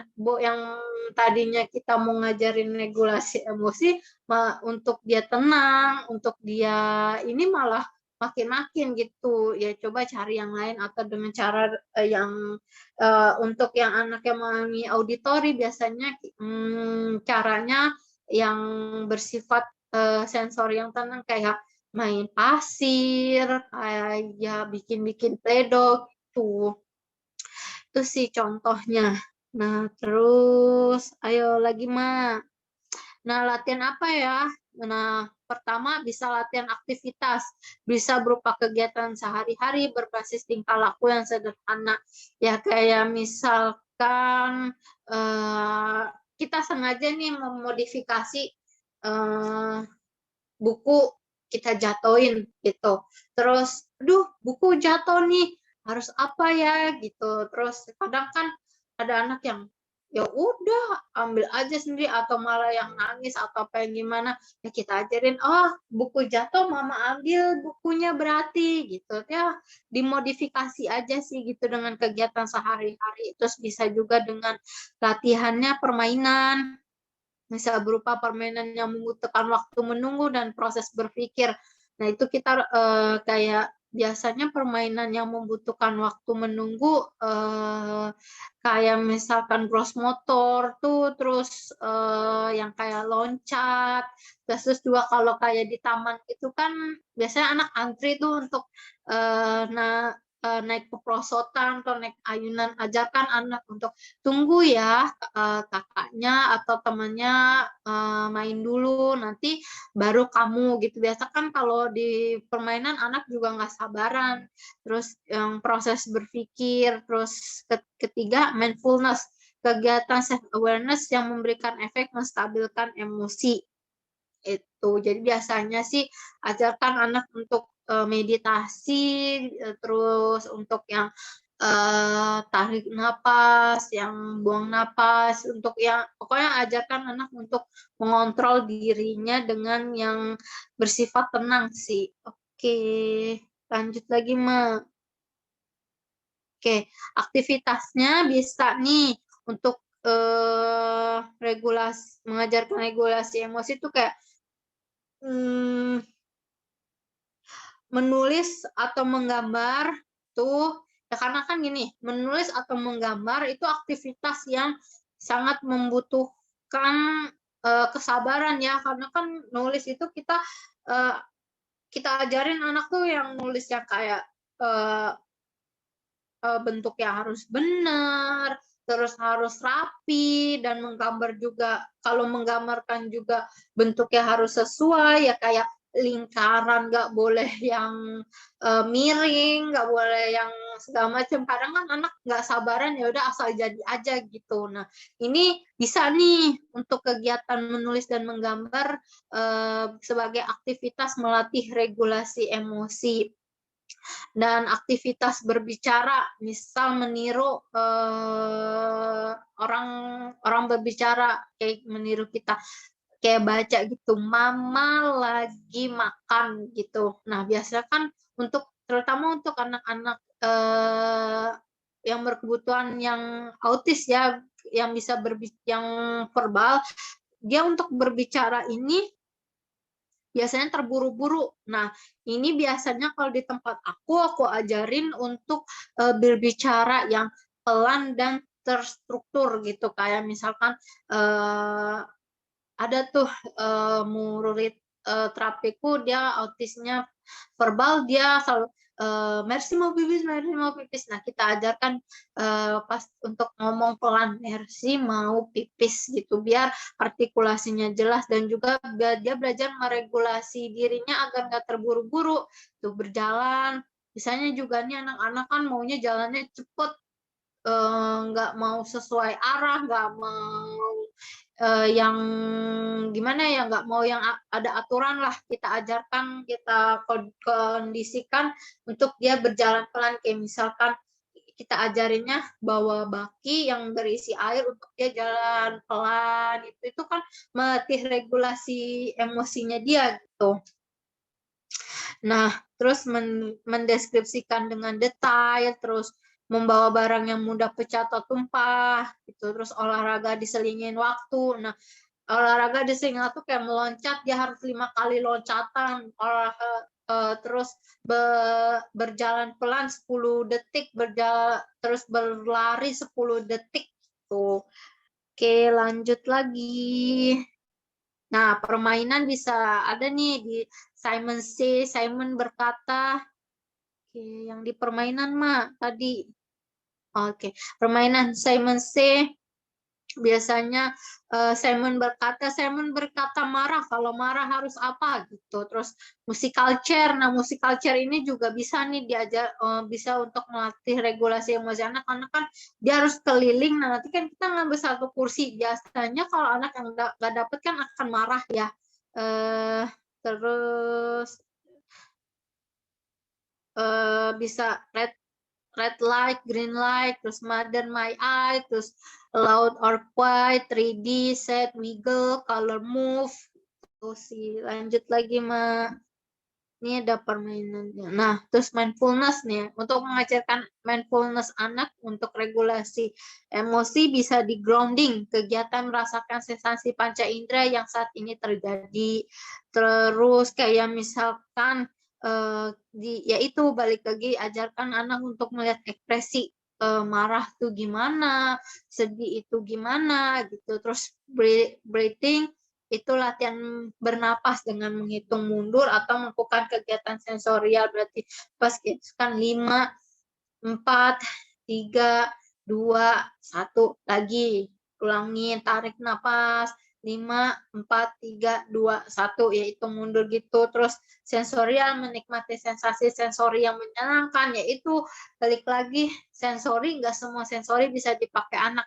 Speaker 2: tadinya kita mau ngajarin regulasi emosi, untuk dia tenang, untuk dia ini malah makin-makin gitu. Ya coba cari yang lain atau dengan cara, untuk yang anak yang mengalami auditori biasanya, caranya yang bersifat, sensori yang tenang kayak main pasir, kayak bikin-bikin Play-Doh gitu. Itu sih contohnya. Nah, terus ayo lagi, Ma. Nah, latihan apa ya? Nah, pertama bisa latihan aktivitas, bisa berupa kegiatan sehari-hari berbasis tingkah laku yang sederhana. Ya kayak misalkan kita sengaja nih memodifikasi buku kita jatoin gitu. Terus, aduh buku jatuh nih, harus apa ya gitu. Terus kadang kan ada anak yang ya udah ambil aja sendiri atau malah yang nangis atau apa yang gimana, ya kita ajarin, oh buku jatuh mama ambil bukunya berarti gitu ya, dimodifikasi aja sih gitu dengan kegiatan sehari-hari. Terus bisa juga dengan latihannya permainan, bisa berupa permainan yang membutuhkan waktu menunggu dan proses berpikir. Nah, itu kita kayak biasanya permainan yang membutuhkan waktu menunggu, kayak misalkan gross motor tuh, terus yang kayak loncat, terus juga kalau kayak di taman itu kan biasanya anak antri tuh untuk naik peprosotan atau naik ayunan, ajarkan anak untuk tunggu ya, kakaknya atau temannya, main dulu, nanti baru kamu gitu. Biasa kan kalau di permainan anak juga nggak sabaran. Terus yang proses berpikir, terus ketiga mindfulness, kegiatan self awareness yang memberikan efek menstabilkan emosi. Itu. Jadi biasanya sih ajarkan anak untuk, meditasi, terus untuk yang, tarik napas, yang buang napas, untuk yang pokoknya ajarkan anak untuk mengontrol dirinya dengan yang bersifat tenang sih. Oke, lanjut lagi, Ma. Oke, aktivitasnya bisa nih untuk, mengajarkan regulasi emosi itu kayak, mmm menulis atau menggambar tuh, ya karena kan gini, menulis atau menggambar itu aktivitas yang sangat membutuhkan, kesabaran ya, karena kan nulis itu eee, kita ajarin anak tuh yang nulis yang kayak, eee bentuknya harus benar, terus harus rapi, dan menggambar juga, kalau menggambarkan juga bentuknya harus sesuai, ya kayak lingkaran, nggak boleh yang miring, nggak boleh yang segala macam. Kadang kan anak nggak sabaran, ya udah asal jadi aja gitu. Nah, ini bisa nih untuk kegiatan menulis dan menggambar sebagai aktivitas melatih regulasi emosi. Dan aktivitas berbicara, misal meniru orang berbicara, kayak meniru kita, kayak baca gitu, mama lagi makan gitu. Nah, biasanya kan terutama untuk anak-anak yang berkebutuhan yang autis ya, yang bisa yang verbal, dia untuk berbicara ini biasanya terburu-buru. Nah, ini biasanya kalau di tempat aku ajarin untuk berbicara yang pelan dan terstruktur gitu. Kayak misalkan ada tuh murid terapiku, dia autisnya verbal, dia selalu Mercy mau pipis, Mercy mau pipis. Nah, kita ajarkan pas untuk ngomong pelan, Mercy mau pipis gitu, biar artikulasinya jelas, dan juga dia belajar meregulasi dirinya agar nggak terburu-buru tuh berjalan. Misalnya juga nih anak-anak kan maunya jalannya cepet, nggak mau sesuai arah, nggak mau yang gimana ya, nggak mau yang ada aturan lah. Kita ajarkan, kita kondisikan untuk dia berjalan pelan, kayak misalkan kita ajarinnya bawa baki yang berisi air untuk dia jalan pelan, itu kan melatih regulasi emosinya dia gitu. Nah, terus mendeskripsikan dengan detail, terus membawa barang yang mudah pecah atau tumpah gitu, terus olahraga diselingin waktu. Nah, olahraga diselingin waktu kayak meloncat, dia harus 5 kali loncatan, terus berjalan pelan 10 detik, terus berlari 10 detik tuh. Oke, lanjut lagi. Nah, permainan bisa ada nih di Simon Says. Simon berkata, oke, yang di permainan tadi. Oke, permainan Simon Says biasanya Simon berkata marah, kalau marah harus apa gitu. Terus musical chair. Nah, musical chair ini juga bisa nih diajar, bisa untuk melatih regulasi emosi anak, karena kan dia harus keliling. Nah, nanti kan kita ngambil satu kursi, biasanya kalau anak yang nggak dapet kan akan marah ya. Terus bisa red light, green light, terus mother my eye, terus loud or quiet, 3D, set, wiggle, color move. Terus lanjut lagi, Ini ada permainannya. Nah, terus mindfulness nih, untuk mengajarkan mindfulness anak untuk regulasi emosi bisa di grounding, kegiatan merasakan sensasi panca indera yang saat ini terjadi. Terus kayak misalkan yaitu balik lagi, ajarkan anak untuk melihat ekspresi marah tuh gimana, sedih itu gimana gitu. Terus breathing itu latihan bernapas dengan menghitung mundur atau melakukan kegiatan sensorial, berarti pas kan 5, 4, 3, 2, 1 lagi, ulangin, tarik napas 5, 4, 3, 2, 1, ya hitung mundur gitu. Terus sensorial, menikmati sensasi sensori yang menyenangkan, yaitu balik lagi sensori, nggak semua sensori bisa dipakai anak.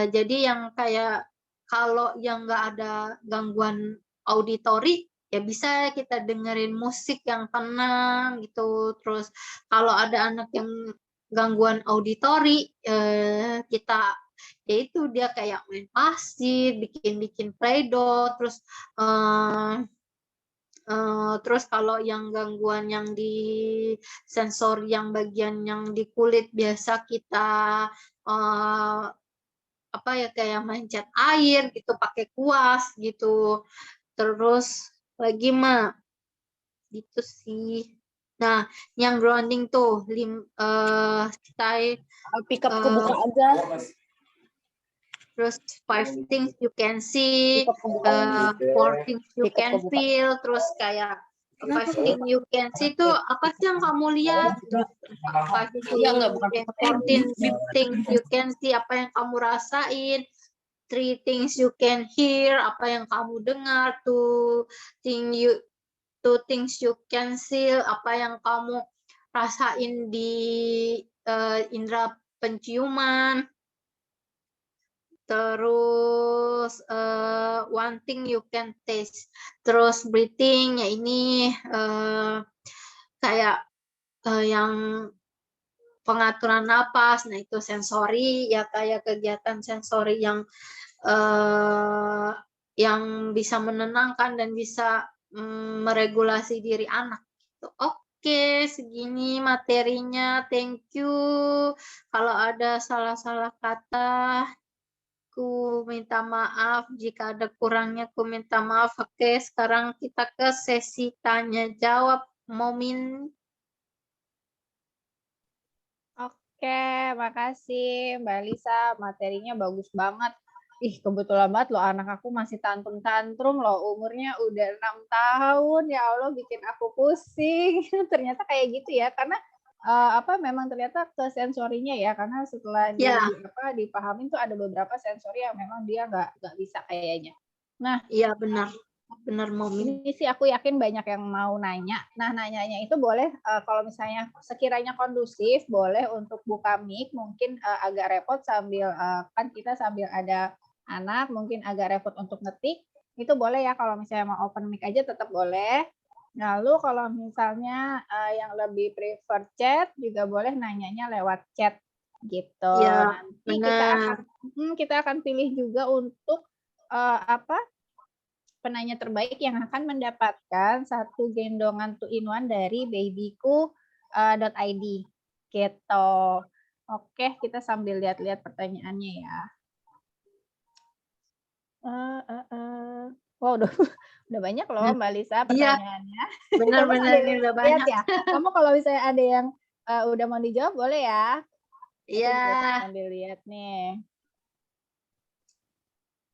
Speaker 2: Jadi yang kayak kalau yang nggak ada gangguan auditori, ya bisa kita dengerin musik yang tenang gitu. Terus kalau ada anak yang gangguan auditori, kita yaitu dia kayak main pasir, bikin play-doh, terus kalau yang gangguan yang di sensor, yang bagian yang di kulit, biasa kita apa ya, kayak main cat air gitu pakai kuas gitu. Terus lagi gitu sih. Nah, yang grounding tuh
Speaker 3: pick up kebuka aja.
Speaker 2: Terus 5 things you can see, 4 things you can feel, terus kayak First thing you can see itu apa sih yang kamu lihat? First thing, 14 things you can see, apa yang kamu rasain. 3 things you can hear, apa yang kamu dengar. 2 things you can see, apa yang kamu rasain di indera penciuman. Terus one thing you can taste. Terus breathing, ya ini kayak yang pengaturan napas. Nah itu sensori, ya kayak kegiatan sensori yang bisa menenangkan dan bisa meregulasi diri anak. Oke, segini materinya. Thank you. Kalau ada salah-salah kata, aku minta maaf. Jika ada kurangnya, aku minta maaf. Oke, sekarang kita ke sesi tanya jawab. Momin.
Speaker 1: Oke, makasih Mbak Lisa. Materinya bagus banget. Ih, kebetulan banget loh anak aku masih tantrum-tantrum loh. Umurnya udah 6 tahun. Ya Allah, bikin aku pusing. Ternyata kayak gitu ya. Karena memang ternyata ke sensorinya ya. Karena setelah dipahamin tuh ada beberapa sensori yang memang dia nggak bisa kayaknya. Nah,
Speaker 2: iya benar Momin.
Speaker 1: Ini sih aku yakin banyak yang mau nanya. Nah, nanyanya itu boleh kalau misalnya sekiranya kondusif, boleh untuk buka mic, mungkin agak repot sambil kan kita sambil ada anak, mungkin agak repot untuk ngetik. Itu boleh ya kalau misalnya mau open mic aja tetap boleh. Lalu kalau misalnya yang lebih prefer chat juga boleh nanyanya lewat chat gitu.
Speaker 2: Ya,
Speaker 1: nanti kita akan pilih juga untuk penanya terbaik yang akan mendapatkan 1 gendongan 2-in-1 dari babyku.id gitu. Oke, kita sambil lihat-lihat pertanyaannya ya. Wow, udah banyak loh Mbak Lisa pertanyaannya.
Speaker 2: Benar-benar udah banyak
Speaker 1: ya. Kamu kalau misalnya ada yang udah mau dijawab boleh ya.
Speaker 2: Iya.
Speaker 1: Sambil lihat nih.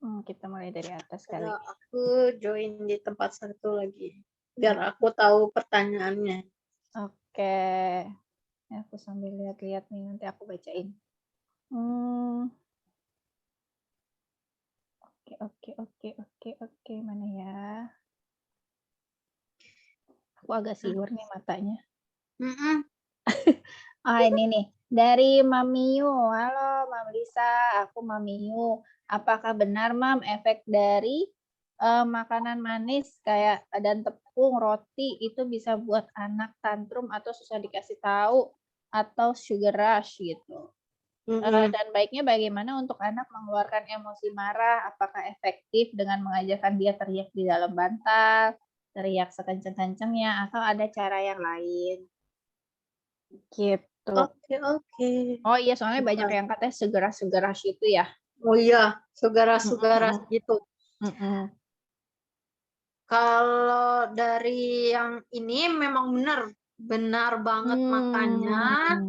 Speaker 1: Kita mulai dari atas kali.
Speaker 2: Aku join di tempat satu lagi biar aku tahu pertanyaannya.
Speaker 1: Oke. Aku sambil lihat-lihat nih, nanti aku bacain. Oke. Mana ya? Aku agak siwar nih matanya. Ini nih. Dari Mamiyu. Halo Mam Lisa, aku Mamiyu. Apakah benar Mam efek dari makanan manis kayak dan tepung, roti itu bisa buat anak tantrum atau susah dikasih tahu atau sugar rush gitu? Dan baiknya bagaimana untuk anak mengeluarkan emosi marah? Apakah efektif dengan mengajarkan dia teriak di dalam bantal, teriak sekencang-kencangnya, atau ada cara yang lain? Gitu.
Speaker 2: Oke.
Speaker 1: Oh iya, soalnya banyak yang katanya sugar rush itu ya.
Speaker 2: Oh iya, sugar rush gitu. Kalau dari yang ini memang benar banget, makanya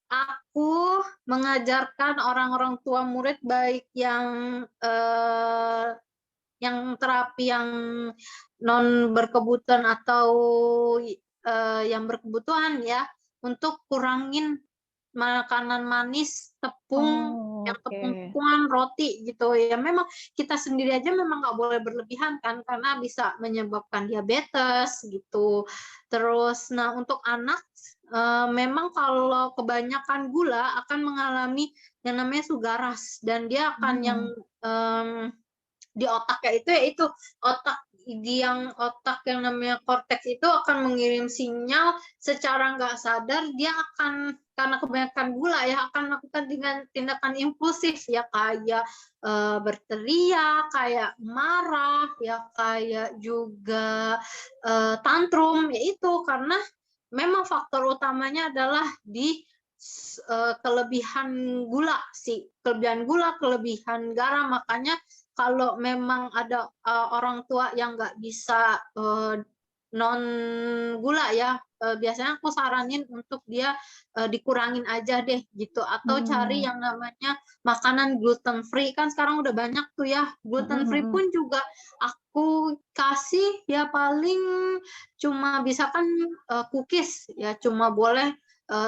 Speaker 2: aku mengajarkan orang-orang tua murid baik yang terapi yang non berkebutuhan atau yang berkebutuhan ya, untuk kurangin makanan manis, tepung, yang tepung-tepungan, roti gitu ya. Memang kita sendiri aja memang nggak boleh berlebihan kan, karena bisa menyebabkan diabetes gitu. Terus, nah untuk anak memang kalau kebanyakan gula akan mengalami yang namanya sugar rush, dan dia akan yang di otaknya itu yaitu otak yang namanya korteks itu akan mengirim sinyal secara nggak sadar. Dia akan, karena kebanyakan gula ya, akan melakukan tindakan impulsif ya, kayak berteriak, kayak marah ya, kayak juga tantrum, yaitu karena memang faktor utamanya adalah di kelebihan gula, kelebihan garam. Makanya kalau memang ada orang tua yang nggak bisa non gula ya. Biasanya aku saranin untuk dia dikurangin aja deh gitu, atau cari yang namanya makanan gluten free, kan sekarang udah banyak tuh ya. Gluten free pun juga aku kasih ya paling cuma bisa kan cookies ya, cuma boleh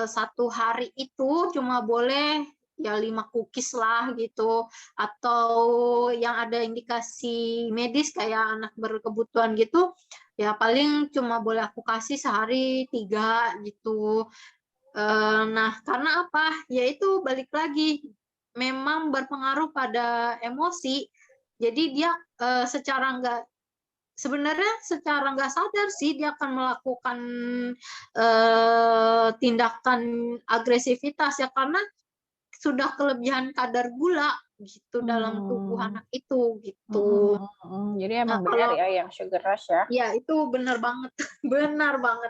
Speaker 2: satu hari itu cuma boleh ya 5 cookies lah gitu, atau yang ada indikasi medis kayak anak berkebutuhan gitu ya paling cuma boleh aku kasih sehari 3 gitu. Nah, karena apa? Yaitu balik lagi, memang berpengaruh pada emosi. Jadi dia sebenarnya secara nggak sadar sih dia akan melakukan tindakan agresivitas ya, karena sudah kelebihan kadar gula gitu dalam tubuh anak itu gitu.
Speaker 1: Jadi
Speaker 2: Nah,
Speaker 1: emang benar ya yang sugar rush ya.
Speaker 2: ya itu benar banget, benar banget.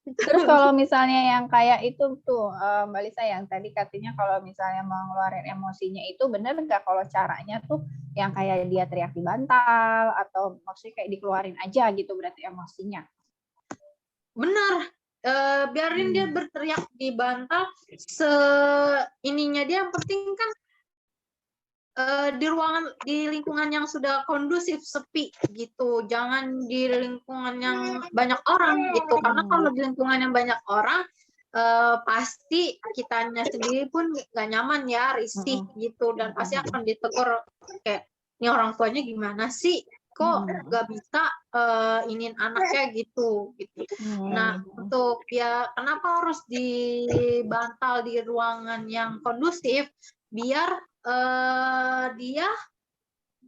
Speaker 1: Terus kalau misalnya yang kayak itu tuh Mbak Lisa yang tadi katanya kalau misalnya mau ngeluarin emosinya itu benar nggak kalau caranya tuh yang kayak dia teriak di bantal atau maksudnya kayak dikeluarin aja gitu berarti emosinya?
Speaker 2: Benar. Biarin dia berteriak di bantal ininya dia, yang penting kan di lingkungan yang sudah kondusif, sepi gitu. Jangan di lingkungan yang banyak orang gitu, karena kalau di lingkungan yang banyak orang pasti kitanya sendiri pun nggak nyaman ya, risih gitu, dan pasti akan ditegur kayak ini orang tuanya gimana sih, kok nggak bisa iniin anaknya gitu. Nah, untuk ya kenapa harus dibantal di ruangan yang kondusif, biar dia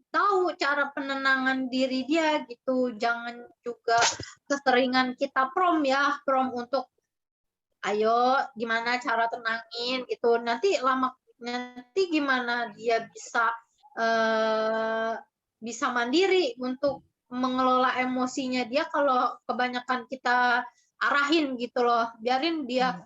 Speaker 2: tahu cara penenangan diri dia gitu. Jangan juga keseringan kita prom untuk ayo gimana cara tenangin gitu. Nanti gimana dia bisa mandiri untuk mengelola emosinya dia kalau kebanyakan kita arahin gitu loh. Biarin dia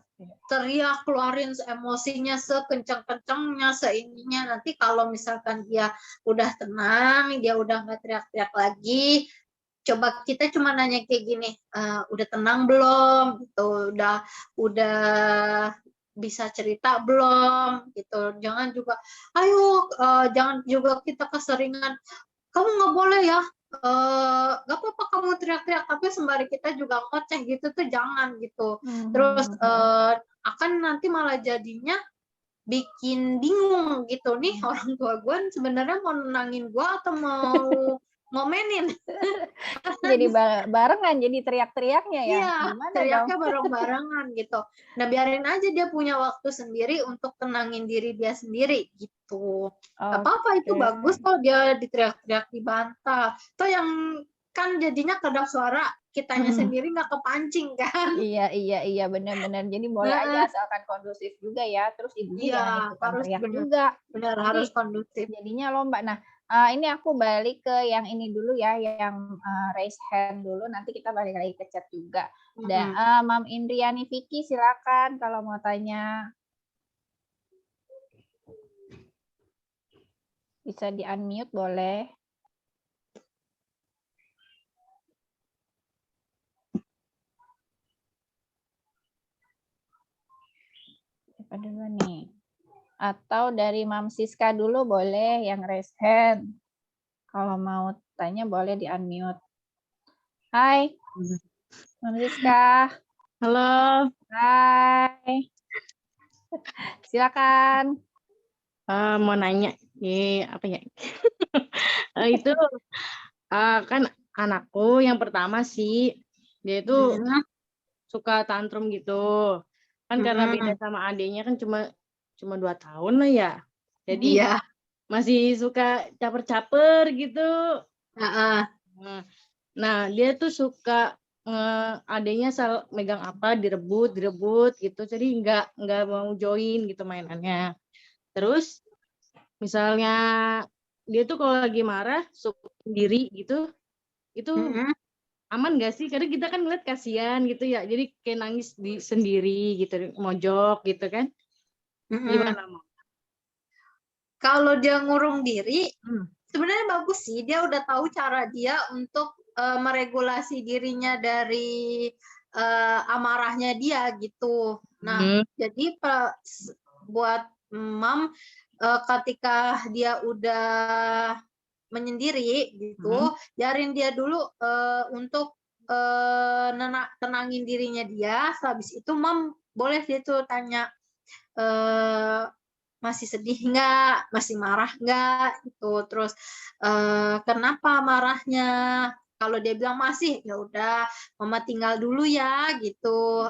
Speaker 2: teriak, keluarin emosinya sekencang-kencangnya, seininya. Nanti kalau misalkan dia udah tenang, dia udah nggak teriak-teriak lagi, coba kita cuma nanya kayak gini, udah tenang belum? Gitu, udah bisa cerita belum? Gitu. Jangan juga, jangan juga kita keseringan, kamu nggak boleh ya, nggak apa-apa kamu teriak-teriak, tapi sembari kita juga ngoceh gitu tuh jangan gitu. Terus akan nanti malah jadinya bikin bingung gitu nih, orang tua gue sebenarnya mau nenangin gue atau mau ngomenin.
Speaker 1: Jadi barengan, jadi teriak-teriaknya ya.
Speaker 2: Iya,
Speaker 1: Gimana
Speaker 2: teriaknya
Speaker 1: dong?
Speaker 2: bareng-barengan gitu. Nah, biarin aja dia punya waktu sendiri untuk tenangin diri dia sendiri gitu. Gak apa-apa, itu bagus kok dia diteriak-teriak di bantal. Toh yang kan jadinya kedap suara kitanya sendiri nggak kepancing kan.
Speaker 1: Iya benar-benar. Jadi boleh aja asalkan kondusif juga ya. Terus ibunya jangan ikutan teriak juga.
Speaker 2: Benar,
Speaker 1: Nanti
Speaker 2: harus kondusif.
Speaker 1: jadinya lomba. Nah, ini aku balik ke yang ini dulu ya, yang raise hand dulu. Nanti kita balik lagi ke chat juga. Dan Mam Indriani Vicky silakan kalau mau tanya. Bisa di unmute boleh. Siapa dulu nih? Atau dari Mam Siska dulu boleh yang raise hand. Kalau mau tanya boleh di unmute. Hai, Mam Siska.
Speaker 3: Halo.
Speaker 1: Hai. Silakan.
Speaker 3: Mau nanya, apa ya? Itu kan anakku yang pertama sih, dia itu suka tantrum gitu. Kan karena beda sama adiknya kan cuma 2 tahun lah ya. Jadi masih suka caper-caper gitu. Nah, dia tuh suka adiknya megang apa direbut gitu. Jadi nggak mau join gitu mainannya. Terus misalnya dia tuh kalau lagi marah suka sendiri gitu, itu aman nggak sih? Karena kita kan ngeliat kasihan gitu ya, jadi kayak nangis sendiri gitu, mojok gitu kan? Gimana Mam?
Speaker 2: Kalau dia ngurung diri, sebenarnya bagus sih. Dia udah tahu cara dia untuk meregulasi dirinya dari amarahnya dia gitu. Nah, jadi buat mam ketika dia udah menyendiri gitu, biarin dia dulu untuk tenangin dirinya dia. Habis itu mam boleh dia tuh tanya masih sedih nggak, masih marah nggak gitu. Terus kenapa marahnya? Kalau dia bilang masih, ya udah mama tinggal dulu ya gitu.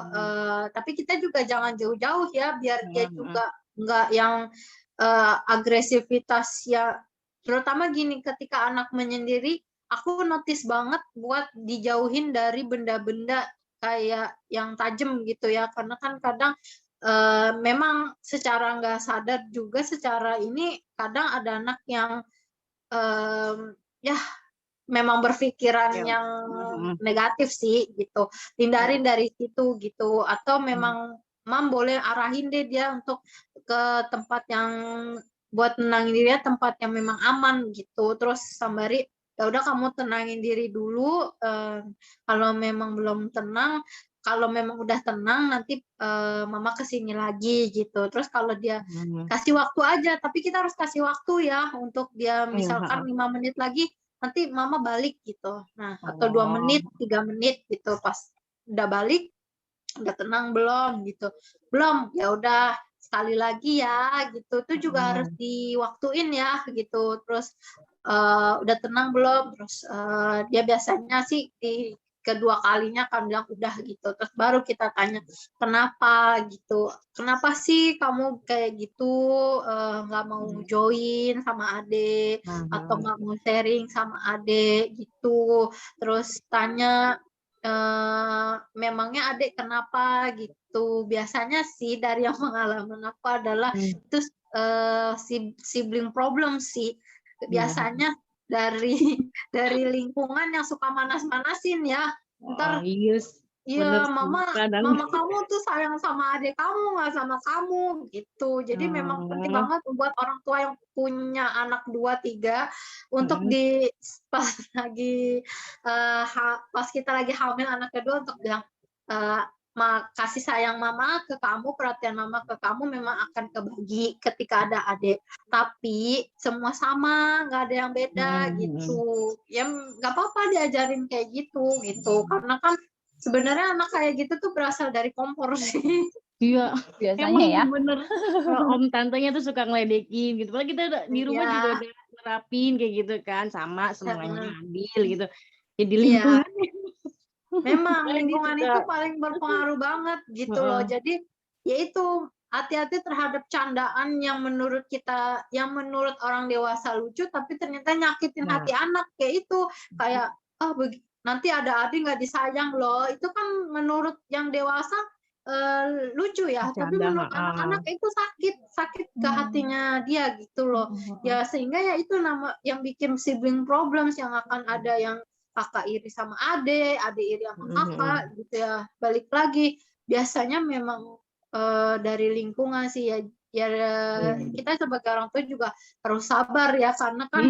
Speaker 2: Tapi kita juga jangan jauh-jauh ya, biar dia juga nggak yang agresivitas ya. Terutama gini, ketika anak menyendiri, aku notice banget buat dijauhin dari benda-benda kayak yang tajam gitu ya, karena kan kadang memang secara nggak sadar juga, secara ini kadang ada anak yang ya memang berpikiran yang negatif sih gitu. Hindarin dari situ gitu, atau memang mam boleh arahin deh dia untuk ke tempat yang buat tenangin dirinya, tempat yang memang aman gitu. Terus sambari, ya udah kamu tenangin diri dulu, kalau memang belum tenang, kalau memang udah tenang nanti mama kesini lagi gitu. Terus kalau dia kasih waktu aja, tapi kita harus kasih waktu ya untuk dia, misalkan 5 menit lagi nanti mama balik gitu. Nah, atau 2 menit, 3 menit gitu. Pas udah balik, udah tenang belum gitu. Belum, ya udah sekali lagi ya gitu. Itu juga harus diwaktuin ya gitu. Terus udah tenang belum? Terus dia biasanya sih di kedua kalinya akan bilang udah gitu. Terus baru kita tanya kenapa gitu. Kenapa sih kamu kayak gitu, nggak mau join sama adik atau nggak mau sharing sama adik gitu. Terus tanya memangnya adik kenapa gitu. Biasanya sih dari yang pengalaman aku adalah itu sibling problem sih. Biasanya dari lingkungan yang suka manas-manasin ya. Ntar iya, mama kamu tuh sayang sama adik kamu, nggak sama kamu gitu. Jadi memang penting banget buat orang tua yang punya anak 2, 3 untuk pas lagi pas kita lagi hamil anak kedua, untuk bilang kasih sayang mama ke kamu, perhatian mama ke kamu memang akan kebagi ketika ada adik. Tapi semua sama, nggak ada yang beda gitu. Ya nggak apa-apa diajarin kayak gitu. Karena kan sebenarnya anak kayak gitu tuh berasal dari kompor sih.
Speaker 3: Iya,
Speaker 1: biasanya ya.
Speaker 3: Bener. Om tantenya tuh suka ngeledekin gitu. Padahal kita di rumah juga udah nerapin kayak gitu kan, sama semuanya adil gitu. Jadi lingkungan.
Speaker 2: Memang lingkungan itu paling berpengaruh banget gitu loh. Jadi ya itu, hati-hati terhadap candaan yang menurut kita, yang menurut orang dewasa lucu, tapi ternyata nyakitin hati anak kayak itu. Kayak nanti ada adik nggak disayang loh. Itu kan menurut yang dewasa lucu ya, tapi menurut anak-anak itu sakit ke hatinya dia gitu loh. Ya sehingga ya itu yang bikin sibling problems, yang akan ada yang kakak iri sama adik iri sama kakak gitu ya. Balik lagi, biasanya memang dari lingkungan sih ya. Kita sebagai orang tua juga harus sabar ya, karena kan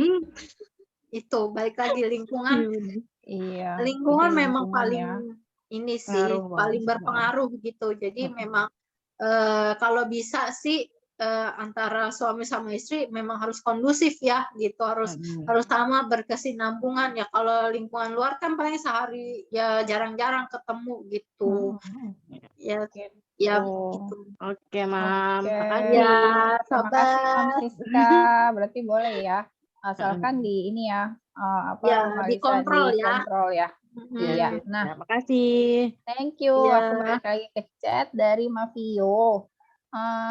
Speaker 2: itu balik lagi lingkungan. Lingkungan memang paling ini sih paling berpengaruh gitu. Jadi memang kalau bisa sih antara suami sama istri memang harus kondusif ya gitu, harus sama berkesinambungan ya. Kalau lingkungan luar kan paling sehari ya jarang-jarang ketemu gitu. Ya gitu.
Speaker 3: Oke, Mam.
Speaker 2: Ya,
Speaker 1: Terima kasih Mam Siska. Berarti boleh ya, asalkan di ini ya,
Speaker 2: dikontrol
Speaker 1: ya. Iya. Nah,
Speaker 3: terima kasih.
Speaker 1: Thank you. Aku balik lagi ke chat dari Mavio.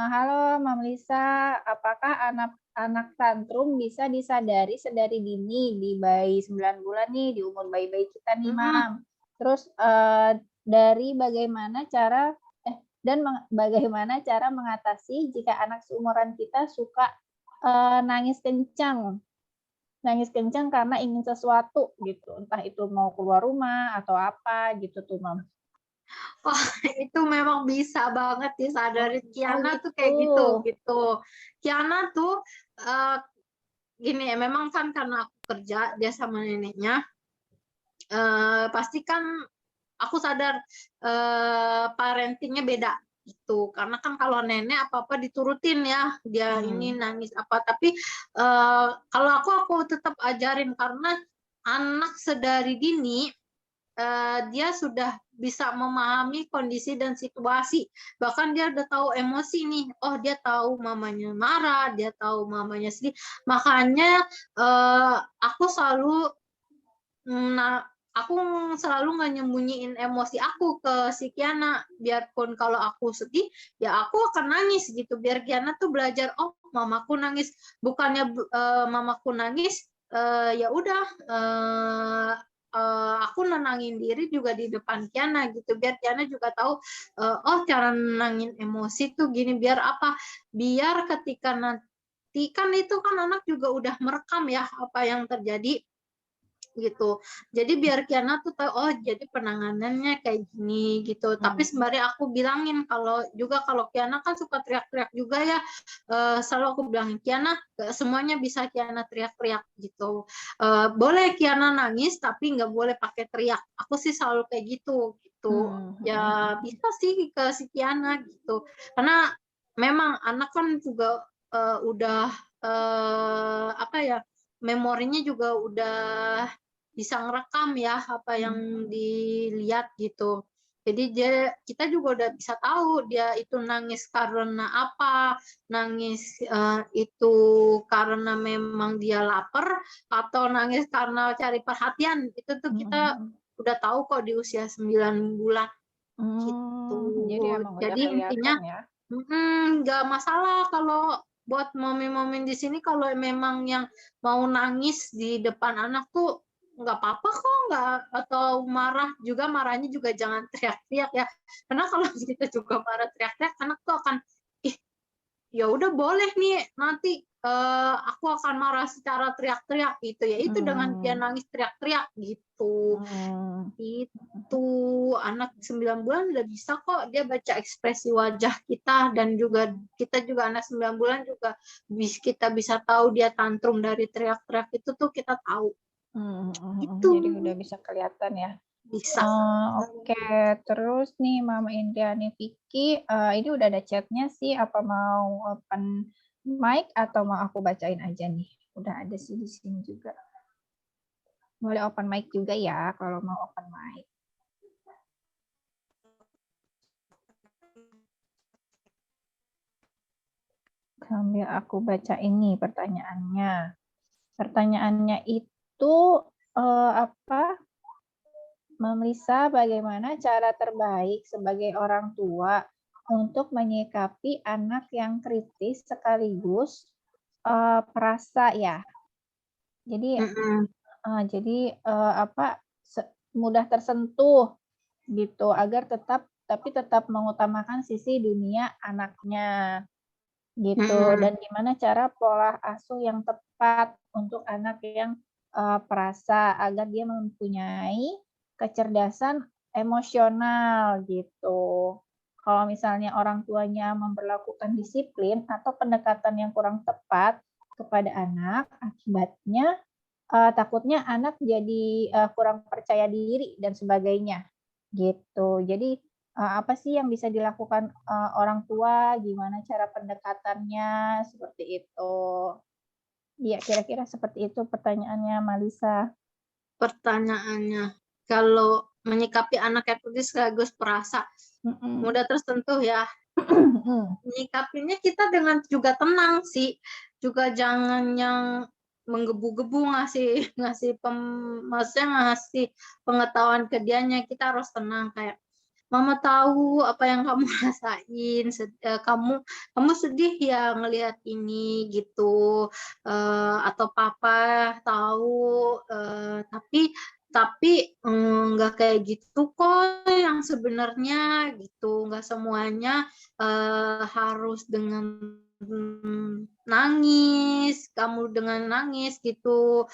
Speaker 1: Halo Mam Lisa, apakah anak tantrum bisa disadari sedari dini di bayi 9 bulan nih, di umur bayi-bayi kita nih, Mam? Terus dari bagaimana cara bagaimana cara mengatasi jika anak seumuran kita suka nangis kencang karena ingin sesuatu gitu, entah itu mau keluar rumah atau apa gitu tuh, Mam.
Speaker 2: Wah, itu memang bisa banget disadari. Kiana tuh kayak gitu. Kiana tuh gini ya, memang kan karena aku kerja, dia sama neneknya. pasti kan aku sadar parentingnya beda itu, karena kan kalau nenek apa-apa diturutin ya, dia ini nangis apa, tapi kalau aku tetap ajarin, karena anak sedari dini dia sudah bisa memahami kondisi dan situasi, bahkan dia udah tahu emosi nih, oh dia tahu mamanya marah, dia tahu mamanya sedih, makanya aku selalu aku selalu nggak nyembunyiin emosi aku ke si Kiana, biarpun kalau aku sedih ya aku akan nangis gitu, biar Kiana tuh belajar, oh mamaku nangis, bukannya mamaku nangis ya udah aku nenangin diri juga di depan Kiana gitu, biar Kiana juga tahu oh cara nenangin emosi tuh gini, biar apa, biar ketika nanti kan itu kan anak juga udah merekam ya apa yang terjadi gitu. Jadi biar Kiana tuh tahu, oh jadi penanganannya kayak gini gitu. Tapi sembari aku bilangin kalau Kiana kan suka teriak-teriak juga ya, selalu aku bilangin, Kiana gak semuanya bisa Kiana teriak-teriak gitu. Boleh Kiana nangis tapi nggak boleh pakai teriak. Aku sih selalu kayak gitu gitu. Ya bisa sih ke si Kiana gitu. Karena memang anak kan juga udah apa ya, memorinya juga udah bisa ngerekam ya apa yang dilihat gitu. Jadi kita juga udah bisa tahu dia itu nangis karena apa, nangis itu karena memang dia lapar atau nangis karena cari perhatian. Itu tuh kita udah tahu kok di usia 9 bulan gitu.
Speaker 1: Jadi emang udah
Speaker 2: Jadi intinya
Speaker 1: kelihatan ya.
Speaker 2: nggak masalah kalau buat momen-momen di sini, kalau memang yang mau nangis di depan anak tuh nggak apa-apa kok, nggak, atau marahnya juga jangan teriak-teriak ya, karena kalau kita juga marah teriak-teriak anak tuh akan ya udah boleh nih nanti aku akan marah secara teriak-teriak gitu ya, itu dengan dia nangis teriak-teriak gitu. Itu anak 9 bulan udah bisa kok dia baca ekspresi wajah kita, dan juga kita juga anak 9 bulan juga kita bisa tahu dia tantrum dari teriak-teriak itu tuh kita tahu. Gitu.
Speaker 1: Jadi udah bisa kelihatan ya.
Speaker 2: Bisa.
Speaker 1: Oke, terus nih Mama Indriani Vicky, ini udah ada chatnya sih, apa mau open mic atau mau aku bacain aja nih? Udah ada sih di sini juga. Boleh open mic juga ya kalau mau open mic. Sambil aku baca ini pertanyaannya. Pertanyaannya itu apa? Melisa, bagaimana cara terbaik sebagai orang tua untuk menyikapi anak yang kritis sekaligus perasa ya? Jadi apa, mudah tersentuh gitu, agar tetap mengutamakan sisi dunia anaknya gitu. Dan gimana cara pola asuh yang tepat untuk anak yang perasa agar dia mempunyai kecerdasan emosional gitu. Kalau misalnya orang tuanya memperlakukan disiplin atau pendekatan yang kurang tepat kepada anak, akibatnya takutnya anak jadi kurang percaya diri dan sebagainya gitu. Jadi apa sih yang bisa dilakukan orang tua, gimana cara pendekatannya, seperti itu. Iya, kira-kira seperti itu pertanyaannya, Malisa.
Speaker 2: Pertanyaannya, kalau menyikapi anak yang kritis sekaligus perasa, mudah tersentuh ya. Menyikapinya kita dengan juga tenang sih, juga jangan yang menggebu-gebu ngasih pengetahuan ke dianya. Kita harus tenang, kayak mama tahu apa yang kamu rasain, kamu sedih ya ngelihat ini gitu, atau papa tahu, tapi nggak kayak gitu kok yang sebenarnya gitu, nggak semuanya harus dengan nangis, kamu dengan nangis gitu,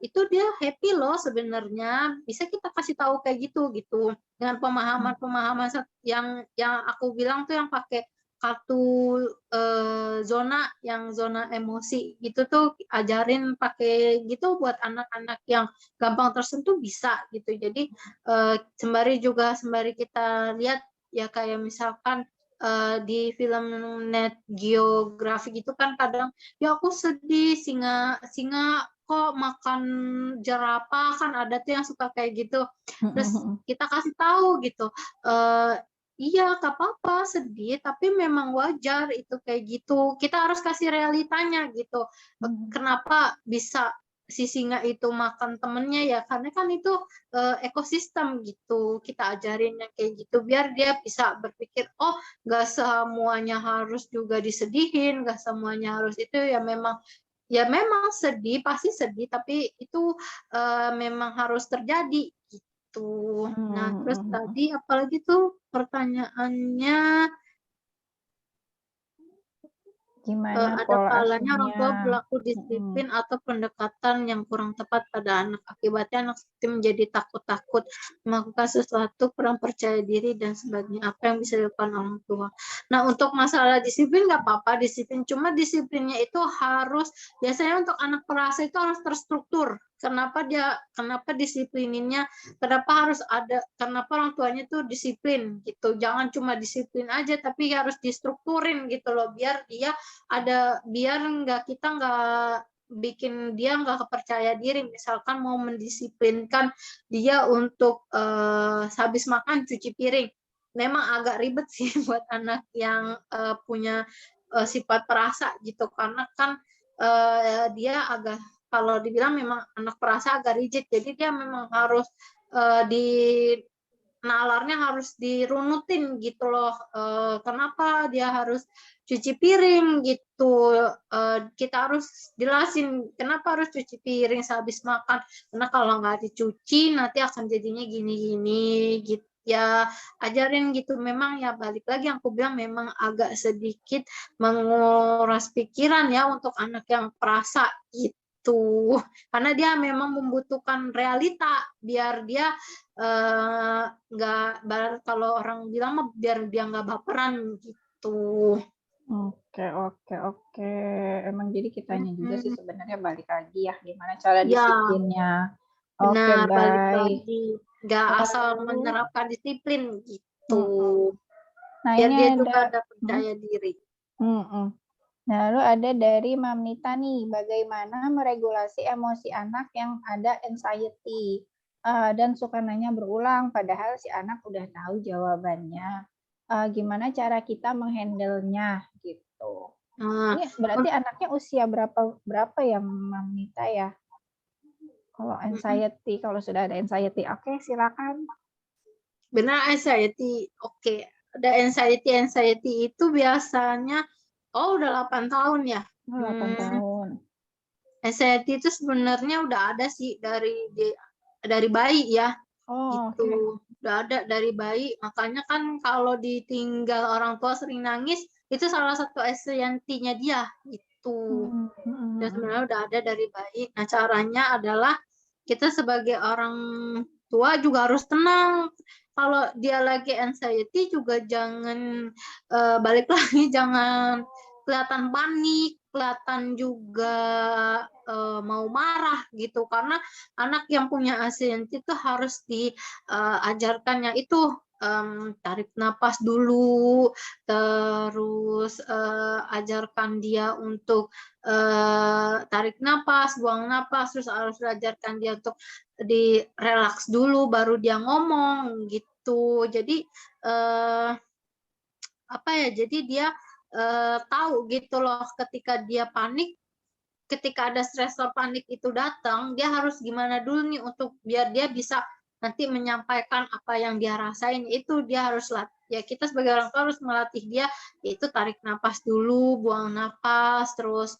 Speaker 2: itu dia happy loh sebenarnya, bisa kita kasih tahu kayak gitu dengan pemahaman yang aku bilang tuh yang pakai kartu zona yang zona emosi gitu tuh ajarin pakai gitu buat anak-anak yang gampang tersentuh bisa gitu. Jadi sembari kita lihat ya kayak misalkan di film Net Geographic itu kan kadang ya aku sedih singa kok makan jerapah, kan ada tuh yang suka kayak gitu. Terus kita kasih tahu gitu, iya gak apa-apa sedih, tapi memang wajar itu kayak gitu. Kita harus kasih realitanya gitu. Kenapa bisa si singa itu makan temennya ya? Karena kan itu ekosistem gitu. Kita ajarin yang kayak gitu biar dia bisa berpikir, oh gak semuanya harus juga disedihin, gak semuanya harus itu ya memang sedih, pasti sedih, tapi itu memang harus terjadi gitu. Nah, terus tadi apalagi tuh pertanyaannya,
Speaker 1: Gimana
Speaker 2: ada
Speaker 1: pola
Speaker 2: kalanya orang tua
Speaker 1: asuhnya?
Speaker 2: berlaku disiplin atau pendekatan yang kurang tepat pada anak. Akibatnya anak seperti menjadi takut-takut, melakukan sesuatu, kurang percaya diri, dan sebagainya. Apa yang bisa dilakukan orang tua? Nah, untuk masalah disiplin nggak apa-apa, disiplin. Cuma disiplinnya itu harus, biasanya untuk anak perasa itu harus terstruktur. Kenapa disiplininnya, kenapa orang tuanya tuh disiplin gitu. Jangan cuma disiplin aja, tapi harus distrukturin gitu loh, biar kita nggak bikin dia nggak kepercaya diri. Misalkan mau mendisiplinkan dia untuk habis makan cuci piring, memang agak ribet sih buat anak yang punya sifat perasa gitu, karena kan dia agak, kalau dibilang memang anak perasa agak rigid, jadi dia memang harus di nalarnya harus dirunutin gitu loh. Kenapa dia harus cuci piring gitu. Kita harus jelasin kenapa harus cuci piring sehabis makan. Karena kalau nggak dicuci nanti akan jadinya gini-gini gitu. Ya ajarin gitu. Memang ya balik lagi yang aku bilang, memang agak sedikit menguras pikiran ya untuk anak yang perasa gitu. Karena dia memang membutuhkan realita biar dia nggak, kalau orang bilang mah biar dia nggak baperan gitu.
Speaker 1: Oke, oke, oke. Emang jadi kitanya juga sih sebenarnya balik lagi ya, gimana cara
Speaker 2: Ya,
Speaker 1: disiplinnya. Oke,
Speaker 2: benar, balik
Speaker 1: baik.
Speaker 2: lagi. Nggak asal
Speaker 1: Lalu,
Speaker 2: menerapkan disiplin gitu.
Speaker 1: nah
Speaker 2: Biar
Speaker 1: ini
Speaker 2: dia
Speaker 1: ada,
Speaker 2: juga ada percaya diri.
Speaker 1: Nah, lalu ada dari Mamnita nih, bagaimana meregulasi emosi anak yang ada anxiety dan suka nanya berulang, padahal si anak udah tahu jawabannya. Gimana cara kita menghandle-nya gitu.
Speaker 2: Nah,
Speaker 1: Ini berarti anaknya usia berapa ya, Mamnita ya? Kalau anxiety, kalau sudah ada anxiety, oke, silakan.
Speaker 2: benar anxiety. Oke. Ada anxiety itu biasanya udah 8 tahun ya.
Speaker 1: 8 tahun.
Speaker 2: Anxiety itu sebenarnya udah ada sih dari bayi ya.
Speaker 1: Oh,
Speaker 2: Gitu.
Speaker 1: oke.
Speaker 2: Udah ada dari bayi. Makanya kan kalau ditinggal orang tua sering nangis, itu salah satu anxiety-nya dia gitu. Dan sebenarnya udah ada dari bayi. Nah, caranya adalah kita sebagai orang tua juga harus tenang. Kalau dia lagi anxiety juga jangan balik lagi, jangan kelihatan panik, kelihatan juga mau marah gitu. Karena anak yang punya anxiety itu harus diajarkannya itu tarik napas dulu, terus ajarkan dia untuk tarik napas, buang napas, terus harus ajarkan dia untuk di relax dulu baru dia ngomong gitu. Jadi apa ya? Jadi dia tahu gitu loh, ketika dia panik, ketika ada stresor panik itu datang, dia harus gimana dulu nih untuk biar dia bisa nanti menyampaikan apa yang dia rasain. Itu dia harus ya, kita sebagai orang tua harus melatih dia, yaitu tarik napas dulu, buang napas, terus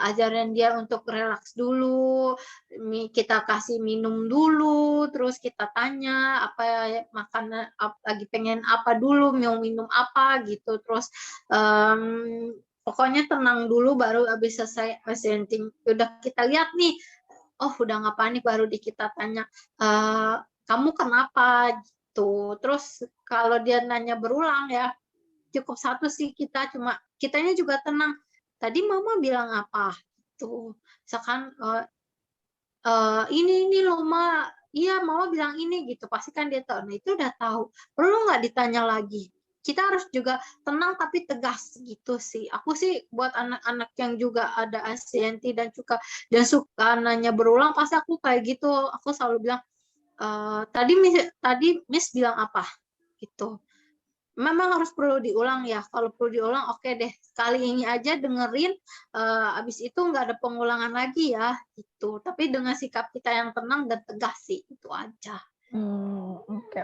Speaker 2: ajarin dia untuk relax dulu, kita kasih minum dulu, terus kita tanya apa makanan, lagi pengen apa dulu, mau minum apa gitu, terus pokoknya tenang dulu baru habis selesai presenting. Udah kita lihat nih, udah nggak panik, baru kita tanya, kamu kenapa gitu. Terus kalau dia nanya berulang ya, cukup satu sih, kitanya juga tenang. Tadi mama bilang apa? Tuh, misalkan ini loh Ma, iya mama bilang ini gitu, pasti kan dia tahu. Nah itu udah tahu, perlu nggak ditanya lagi. Kita harus juga tenang tapi tegas gitu sih. Aku sih buat anak-anak yang juga ada ASCNT dan suka nanya berulang, pasti aku kayak gitu. Aku selalu bilang, tadi Miss bilang apa gitu. Memang harus perlu diulang ya. Kalau perlu diulang, oke deh. Sekali ini aja dengerin, abis itu nggak ada pengulangan lagi ya, gitu. Tapi dengan sikap kita yang tenang dan tegas sih, itu aja.
Speaker 1: Oke.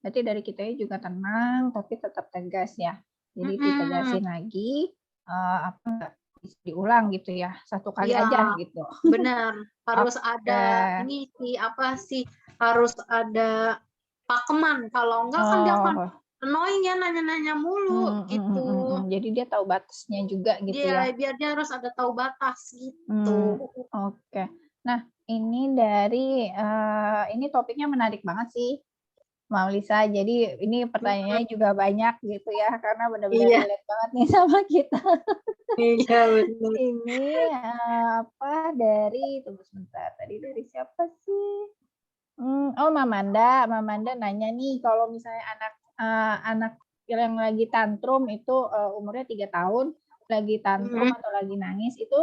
Speaker 1: Berarti dari kitanya juga tenang, tapi tetap tegas ya. Jadi ditegasin lagi, apa bisa diulang gitu ya, satu kali
Speaker 2: Ya,
Speaker 1: aja gitu.
Speaker 2: benar. Harus ada ini sih, apa sih? Harus ada pakeman. Kalau enggak kan dia akan annoying ya, nanya-nanya mulu gitu.
Speaker 1: Jadi dia tahu batasnya juga gitu ya.
Speaker 2: Biar dia harus ada tahu batas gitu.
Speaker 1: Oke. Nah, ini dari ini topiknya menarik banget sih, Mbak Lisa. Jadi ini pertanyaannya juga banyak gitu ya, karena benar-benar relate banget nih sama kita.
Speaker 2: Iya benar.
Speaker 1: Ini apa dari, tunggu sebentar, tadi dari siapa sih? Oh Mamanda nanya nih, kalau misalnya anak yang lagi tantrum itu umurnya 3 tahun, lagi tantrum atau lagi nangis, itu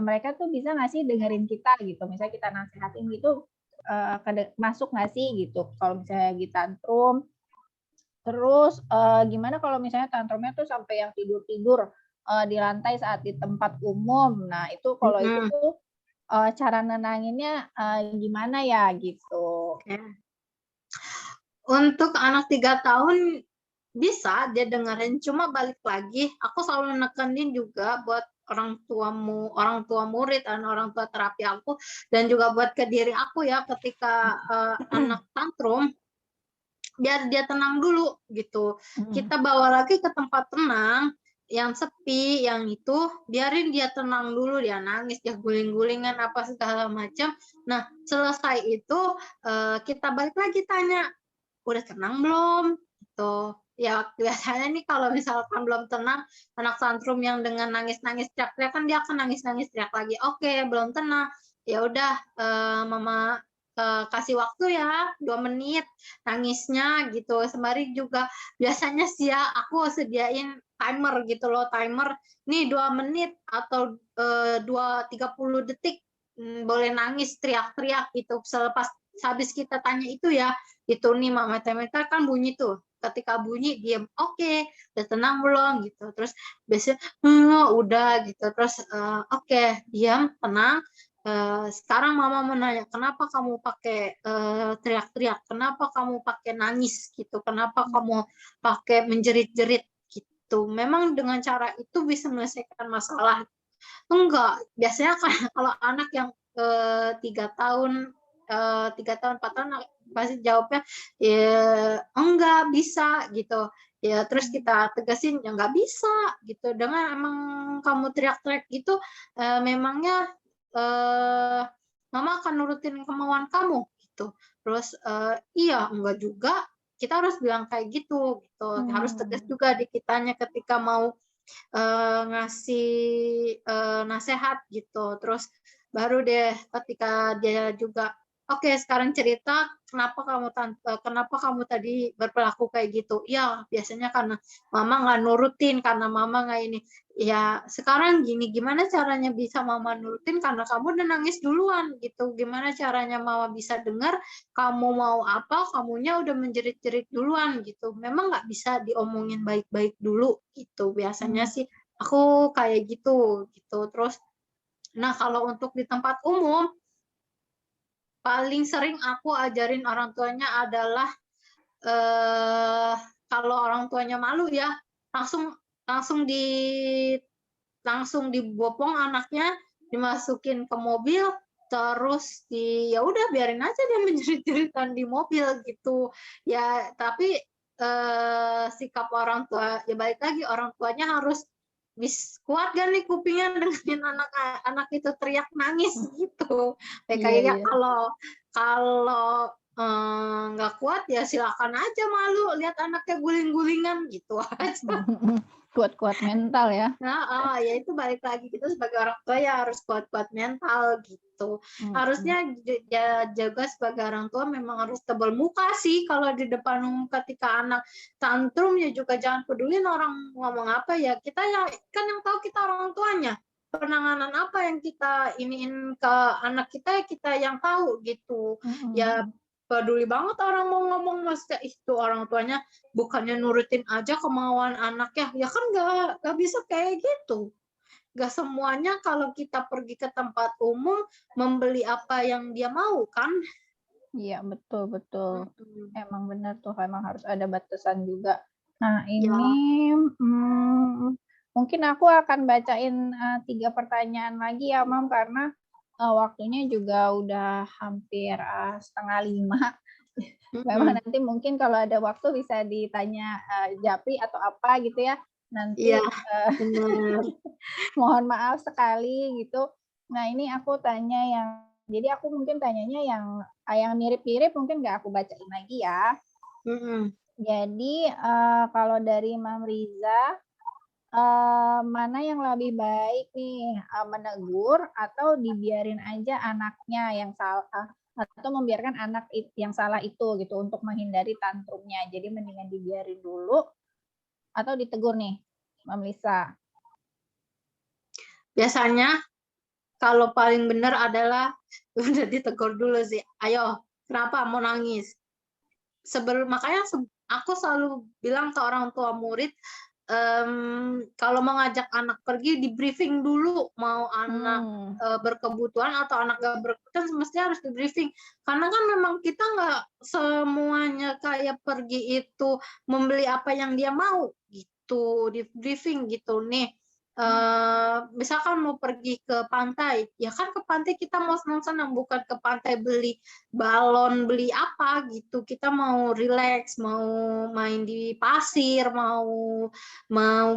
Speaker 1: mereka tuh bisa nggak sih dengerin kita gitu? Misalnya kita nasihatin gitu, masuk nggak sih gitu? Kalau misalnya lagi tantrum, terus gimana kalau misalnya tantrumnya tuh sampai yang tidur-tidur di lantai saat di tempat umum? Nah itu kalau itu tuh cara nenanginnya gimana ya gitu?
Speaker 2: Untuk anak 3 tahun bisa dia dengerin, cuma balik lagi aku selalu nekenin juga buat orang tua murid dan orang tua terapi aku, dan juga buat ke diri aku ya, ketika anak tantrum, biar dia tenang dulu gitu. Kita bawa lagi ke tempat tenang yang sepi, yang itu biarin dia tenang dulu, dia nangis, dia guling-gulingan apa segala macam. Nah selesai itu kita balik lagi tanya, udah tenang belum gitu ya. Biasanya nih kalau misalkan belum tenang, anak tantrum yang dengan nangis-nangis teriak-teriak kan dia akan nangis-nangis teriak lagi. Oke, belum tenang, ya udah mama kasih waktu ya 2 menit nangisnya gitu. Sembari juga biasanya sih ya aku sediain timer gitu loh, timer nih 2 menit atau 30 detik boleh nangis teriak-teriak gitu. Selepas habis kita tanya itu ya, itu nih mama matematika kan bunyi tuh, ketika bunyi diam, oke, udah tenang belum gitu. Terus biasanya udah gitu. Terus oke, diam, tenang. Sekarang mama mau nanya, kenapa kamu pakai teriak-teriak, kenapa kamu pakai nangis gitu, kenapa kamu pakai menjerit-jerit gitu. Memang dengan cara itu bisa menyelesaikan masalah? Enggak, biasanya kalau anak yang 3 tahun 4 tahun pasti jawabnya ya enggak bisa gitu ya. Terus kita tegasin ya enggak bisa gitu, dengan emang kamu teriak-teriak gitu memangnya mama akan nurutin kemauan kamu gitu. Terus iya enggak juga, kita harus bilang kayak gitu harus tegas juga di kitanya ketika mau ngasih nasihat gitu. Terus baru deh ketika dia juga oke, sekarang cerita kenapa kamu tadi berperilaku kayak gitu. Ya biasanya karena mama nggak nurutin, karena mama nggak ini. Ya sekarang gini, gimana caranya bisa mama nurutin, karena kamu udah nangis duluan gitu. Gimana caranya mama bisa dengar kamu mau apa, kamunya udah menjerit-jerit duluan gitu. Memang nggak bisa diomongin baik-baik dulu gitu. Biasanya sih aku kayak gitu. Terus nah kalau untuk di tempat umum, paling sering aku ajarin orang tuanya adalah kalau orang tuanya malu ya, langsung dibopong anaknya, dimasukin ke mobil, terus ya udah biarin aja dia menjerit-jeritan di mobil gitu ya. Tapi sikap orang tua ya balik lagi, orang tuanya harus kuat gak nih kupingnya dengerin anak itu teriak nangis gitu. Kayak kalau nggak kuat ya silakan aja, malu lihat anaknya guling-gulingan gitu aja.
Speaker 1: Kuat-kuat mental ya.
Speaker 2: Nah, ya itu balik lagi, kita sebagai orang tua ya harus kuat-kuat mental gitu. Harusnya jaga sebagai orang tua memang harus tebal muka sih kalau di depan umum. Ketika anak tantrum ya juga jangan pedulin orang ngomong apa, ya kita kan yang tahu kita orang tuanya. Penanganan apa yang kita iniin ke anak kita, kita yang tahu gitu. Ya peduli banget orang mau ngomong, mas itu orang tuanya bukannya nurutin aja kemauan anaknya, ya kan nggak bisa kayak gitu. Nggak semuanya kalau kita pergi ke tempat umum membeli apa yang dia mau kan.
Speaker 1: Iya, betul. Emang benar tuh, emang harus ada batasan juga. Nah, ini mungkin aku akan bacain 3 pertanyaan lagi ya, Mam, karena waktunya juga udah hampir 4:30. Memang nanti mungkin kalau ada waktu bisa ditanya Japri atau apa gitu ya. Nanti mohon maaf sekali gitu. Nah, ini aku tanya jadi aku mungkin tanyanya yang mirip-mirip mungkin nggak aku bacain lagi ya. Jadi kalau dari Mam Riza, mana yang lebih baik nih, menegur atau dibiarin aja anaknya yang salah, atau membiarkan anak yang salah itu gitu untuk menghindari tantrumnya. Jadi mendingan dibiarin dulu atau ditegur nih, Mam Lisa?
Speaker 2: Biasanya kalau paling benar adalah udah ditegur dulu sih. Ayo, kenapa mau nangis? Makanya aku selalu bilang ke orang tua murid, kalau mau ngajak anak pergi di briefing dulu, mau anak berkebutuhan atau anak gak berkebutuhan semestinya harus di briefing, karena kan memang kita nggak semuanya kayak pergi itu membeli apa yang dia mau gitu, di briefing gitu nih. Misalkan mau pergi ke pantai, ya kan ke pantai kita mau senang-senang, bukan ke pantai beli balon, beli apa gitu. Kita mau relax, mau main di pasir, mau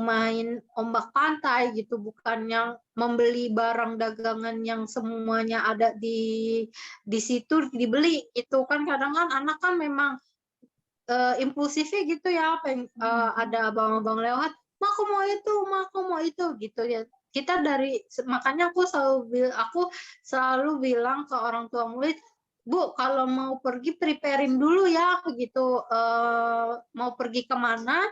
Speaker 2: main ombak pantai gitu, bukan yang membeli barang dagangan yang semuanya ada di situ dibeli. Itu kan kadang kan anak kan memang impulsifnya gitu ya, ada abang-abang lewat, aku mau itu gitu ya. Kita makanya aku selalu bilang ke orang tua murid, Bu, kalau mau pergi preparein dulu ya gitu, mau pergi kemana,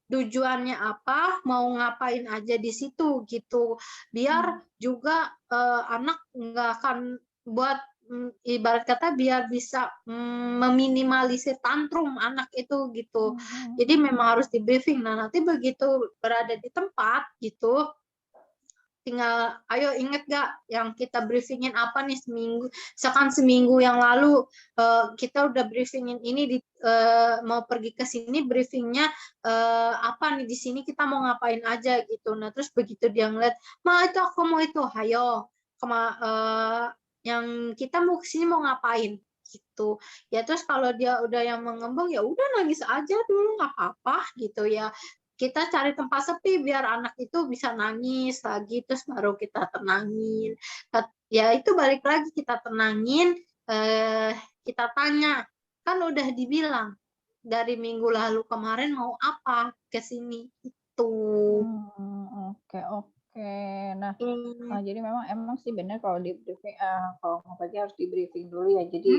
Speaker 2: tujuannya apa, mau ngapain aja di situ gitu, biar juga anak nggak akan buat ibarat kata biar bisa meminimalisir tantrum anak itu gitu. Jadi memang harus di briefing. Nah, nanti begitu berada di tempat gitu, tinggal ayo inget gak yang kita briefingin apa nih seminggu, misalkan seminggu yang lalu kita udah briefingin ini mau pergi ke sini briefingnya apa nih, di sini kita mau ngapain aja gitu. Nah terus begitu dia ngeliat, Ma itu aku mau itu, hayo yang kita mau kesini mau ngapain gitu ya. Terus kalau dia udah yang mengembang, ya udah nangis aja dulu nggak apa-apa gitu ya. Kita cari tempat sepi biar anak itu bisa nangis lagi, terus baru kita tenangin. Ya itu balik lagi, kita tenangin, kita tanya, kan udah dibilang dari minggu lalu kemarin mau apa ke sini itu.
Speaker 1: Oke. Nah, jadi emang sih benar kalau di briefing, kalau mau pergi harus di briefing dulu ya. Jadi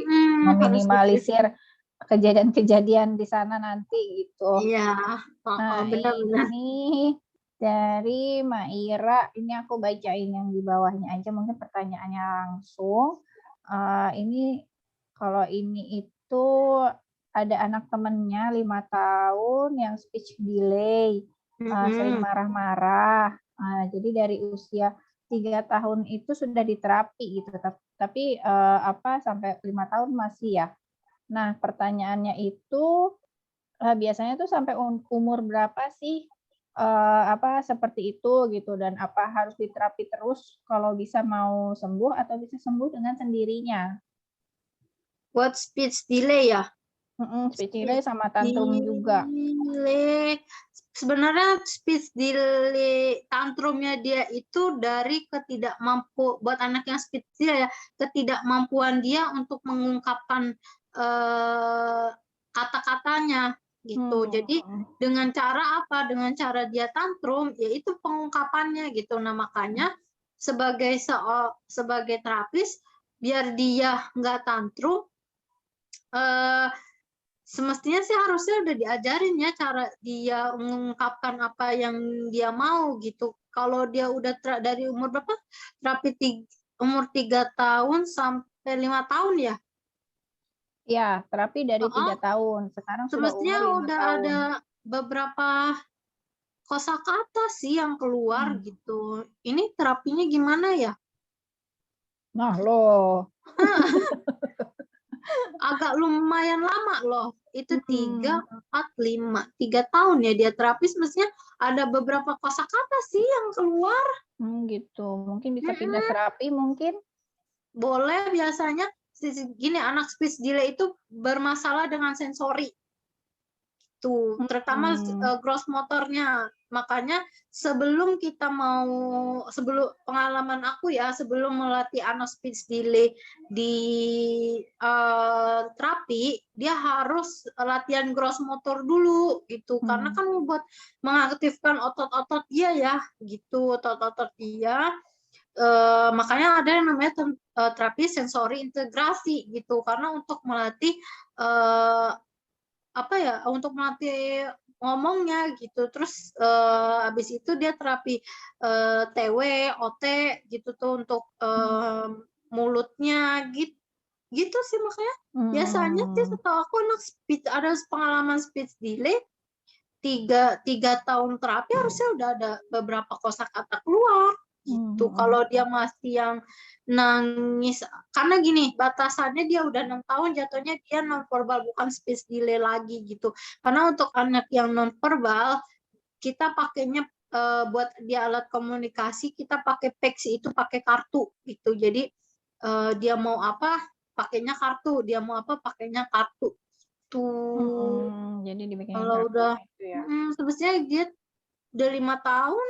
Speaker 1: meminimalisir kejadian-kejadian di sana nanti gitu.
Speaker 2: Iya,
Speaker 1: Nah,
Speaker 2: benar-benar.
Speaker 1: Ini dari Maira, ini aku bacain yang di bawahnya aja, mungkin pertanyaannya langsung. Ini kalau ini itu ada anak temennya 5 tahun yang speech delay, sering marah-marah. Jadi dari usia 3 tahun itu sudah diterapi gitu, tapi sampai 5 tahun masih ya. Nah, pertanyaannya itu biasanya tuh sampai umur berapa sih seperti itu gitu, dan apa harus diterapi terus kalau bisa mau sembuh atau bisa sembuh dengan sendirinya?
Speaker 2: Buat speech delay ya?
Speaker 1: Speech delay sama tantrum juga.
Speaker 2: Sebenarnya speech delay tantrumnya dia itu dari buat anak yang speech delay ya, ketidakmampuan dia untuk mengungkapkan kata-katanya gitu. Jadi dengan cara apa? Dengan cara dia tantrum, yaitu pengungkapannya gitu. Nah makanya sebagai terapis, biar dia nggak tantrum, semestinya sih harusnya udah diajarin ya cara dia mengungkapkan apa yang dia mau gitu. Kalau dia udah dari umur berapa? Terapi umur 3 tahun sampai 5 tahun ya?
Speaker 1: Ya, terapi dari 3
Speaker 2: Oh,
Speaker 1: tahun. Sekarang sudah
Speaker 2: semestinya
Speaker 1: umur 5
Speaker 2: udah
Speaker 1: tahun.
Speaker 2: ada beberapa kosakata sih yang keluar
Speaker 1: Hmm.
Speaker 2: gitu. Ini terapinya gimana ya?
Speaker 1: Nah, loh.
Speaker 2: Agak lumayan lama loh. Itu 3,
Speaker 1: Hmm.
Speaker 2: 4, 5. 3 tahun ya dia terapis, mestinya ada beberapa kosakata sih yang keluar.
Speaker 1: Gitu. Mungkin bisa pindah
Speaker 2: Mm-mm.
Speaker 1: terapi mungkin.
Speaker 2: Boleh, biasanya gini, anak speech delay itu bermasalah dengan sensori. Tuh, terutama gross motornya. Makanya sebelum pengalaman aku ya, sebelum melatih anak speech delay di terapi, dia harus latihan gross motor dulu gitu. Karena kan buat mengaktifkan otot-otot dia ya, gitu, otot-otot dia. Makanya ada yang namanya terapi sensori integrasi gitu, karena untuk melatih untuk melatih ngomongnya gitu. Terus habis itu dia terapi TW, OT gitu tuh untuk mulutnya gitu. Gitu sih, makanya biasanya sih setahu aku anak speech, ada pengalaman speech delay 3 tahun terapi harusnya udah ada beberapa kosakata keluar gitu. Kalau dia masih yang nangis, karena gini, batasannya dia udah 6 tahun, jatuhnya dia non verbal, bukan speech delay lagi gitu. Karena untuk anak yang non verbal, kita pakainya buat dia alat komunikasi, kita pakai PEX, itu pakai kartu gitu. Jadi dia mau apa pakainya kartu, dia mau apa pakainya kartu tuh.
Speaker 1: Jadi dibikinin
Speaker 2: Kalau
Speaker 1: kartu
Speaker 2: udah
Speaker 1: gitu ya.
Speaker 2: semestinya dia udah 5 tahun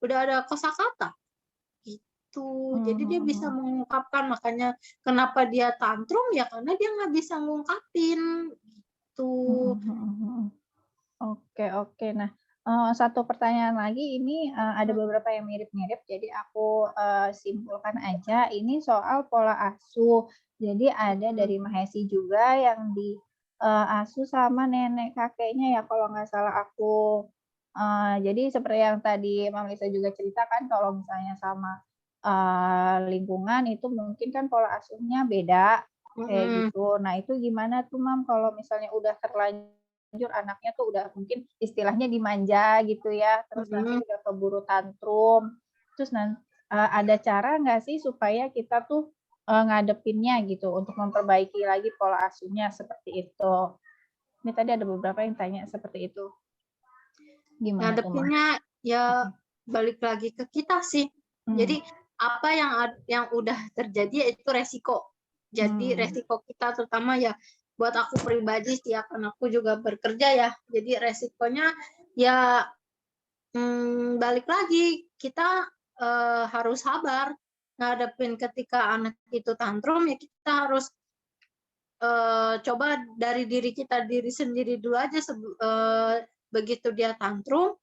Speaker 2: udah ada kosakata gitu. Jadi dia bisa mengungkapkan, makanya kenapa dia tantrum ya karena dia nggak bisa ngungkapin gitu.
Speaker 1: Oke. Nah, satu pertanyaan lagi ini, ada beberapa yang mirip-mirip, jadi aku simpulkan aja. Ini soal pola asuh. Jadi ada dari Mahesi juga yang di asuh sama nenek kakeknya ya kalau nggak salah aku. Jadi seperti yang tadi Mama Lisa juga ceritakan, kalau misalnya sama lingkungan itu mungkin kan pola asuhnya beda kayak gitu. Nah itu gimana tuh Mam kalau misalnya udah terlanjur anaknya tuh udah mungkin istilahnya dimanja gitu ya, terus nanti udah keburu tantrum, terus ada cara nggak sih supaya kita tuh ngadepinnya gitu untuk memperbaiki lagi pola asuhnya seperti itu. Ini tadi ada beberapa yang tanya seperti itu. Gimana tuh Mam?
Speaker 2: Ngadepinnya ya balik lagi ke kita sih. Jadi apa yang udah terjadi itu resiko. Jadi resiko kita terutama ya buat aku pribadi sih, karena aku juga bekerja ya. Jadi resikonya ya balik lagi kita harus sabar ngadepin ketika anak itu tantrum, ya kita harus coba dari diri sendiri dulu aja. Begitu dia tantrum,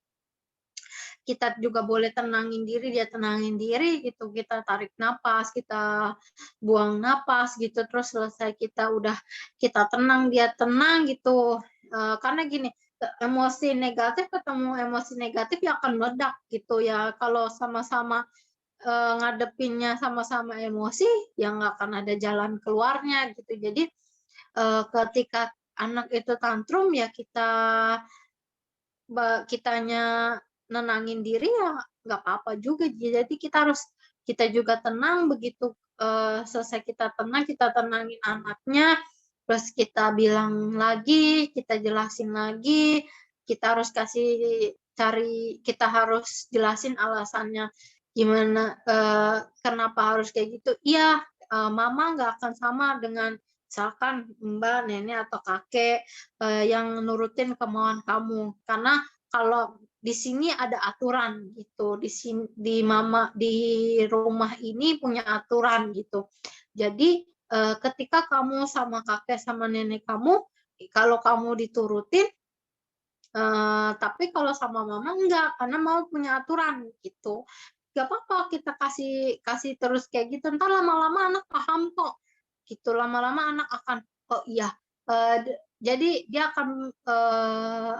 Speaker 2: kita juga boleh tenangin diri, dia tenangin diri gitu. Kita tarik napas, kita buang napas gitu. Terus selesai kita tenang, dia tenang gitu. Karena gini, emosi negatif ketemu emosi negatif ya akan meledak gitu ya. Kalau sama-sama ngadepinnya sama-sama emosi, ya nggak akan ada jalan keluarnya gitu. Jadi ketika anak itu tantrum ya kitanya nenangin diri ya nggak apa-apa juga. Jadi kita juga tenang. Begitu selesai kita tenangin anaknya, terus kita bilang lagi, kita jelasin lagi, kita harus jelasin alasannya gimana, kenapa harus kayak gitu. Iya, mama nggak akan sama dengan misalkan mbak, nenek, atau kakek yang nurutin kemauan kamu. Karena kalau di sini ada aturan gitu, di rumah ini punya aturan gitu. Jadi ketika kamu sama kakek sama nenek kamu, kalau kamu diturutin, tapi kalau sama mama enggak, karena mama punya aturan gitu. Gak apa-apa kita kasih terus kayak gitu, entar lama-lama anak paham kok, gitu. Lama-lama anak akan, oh iya, jadi dia akan,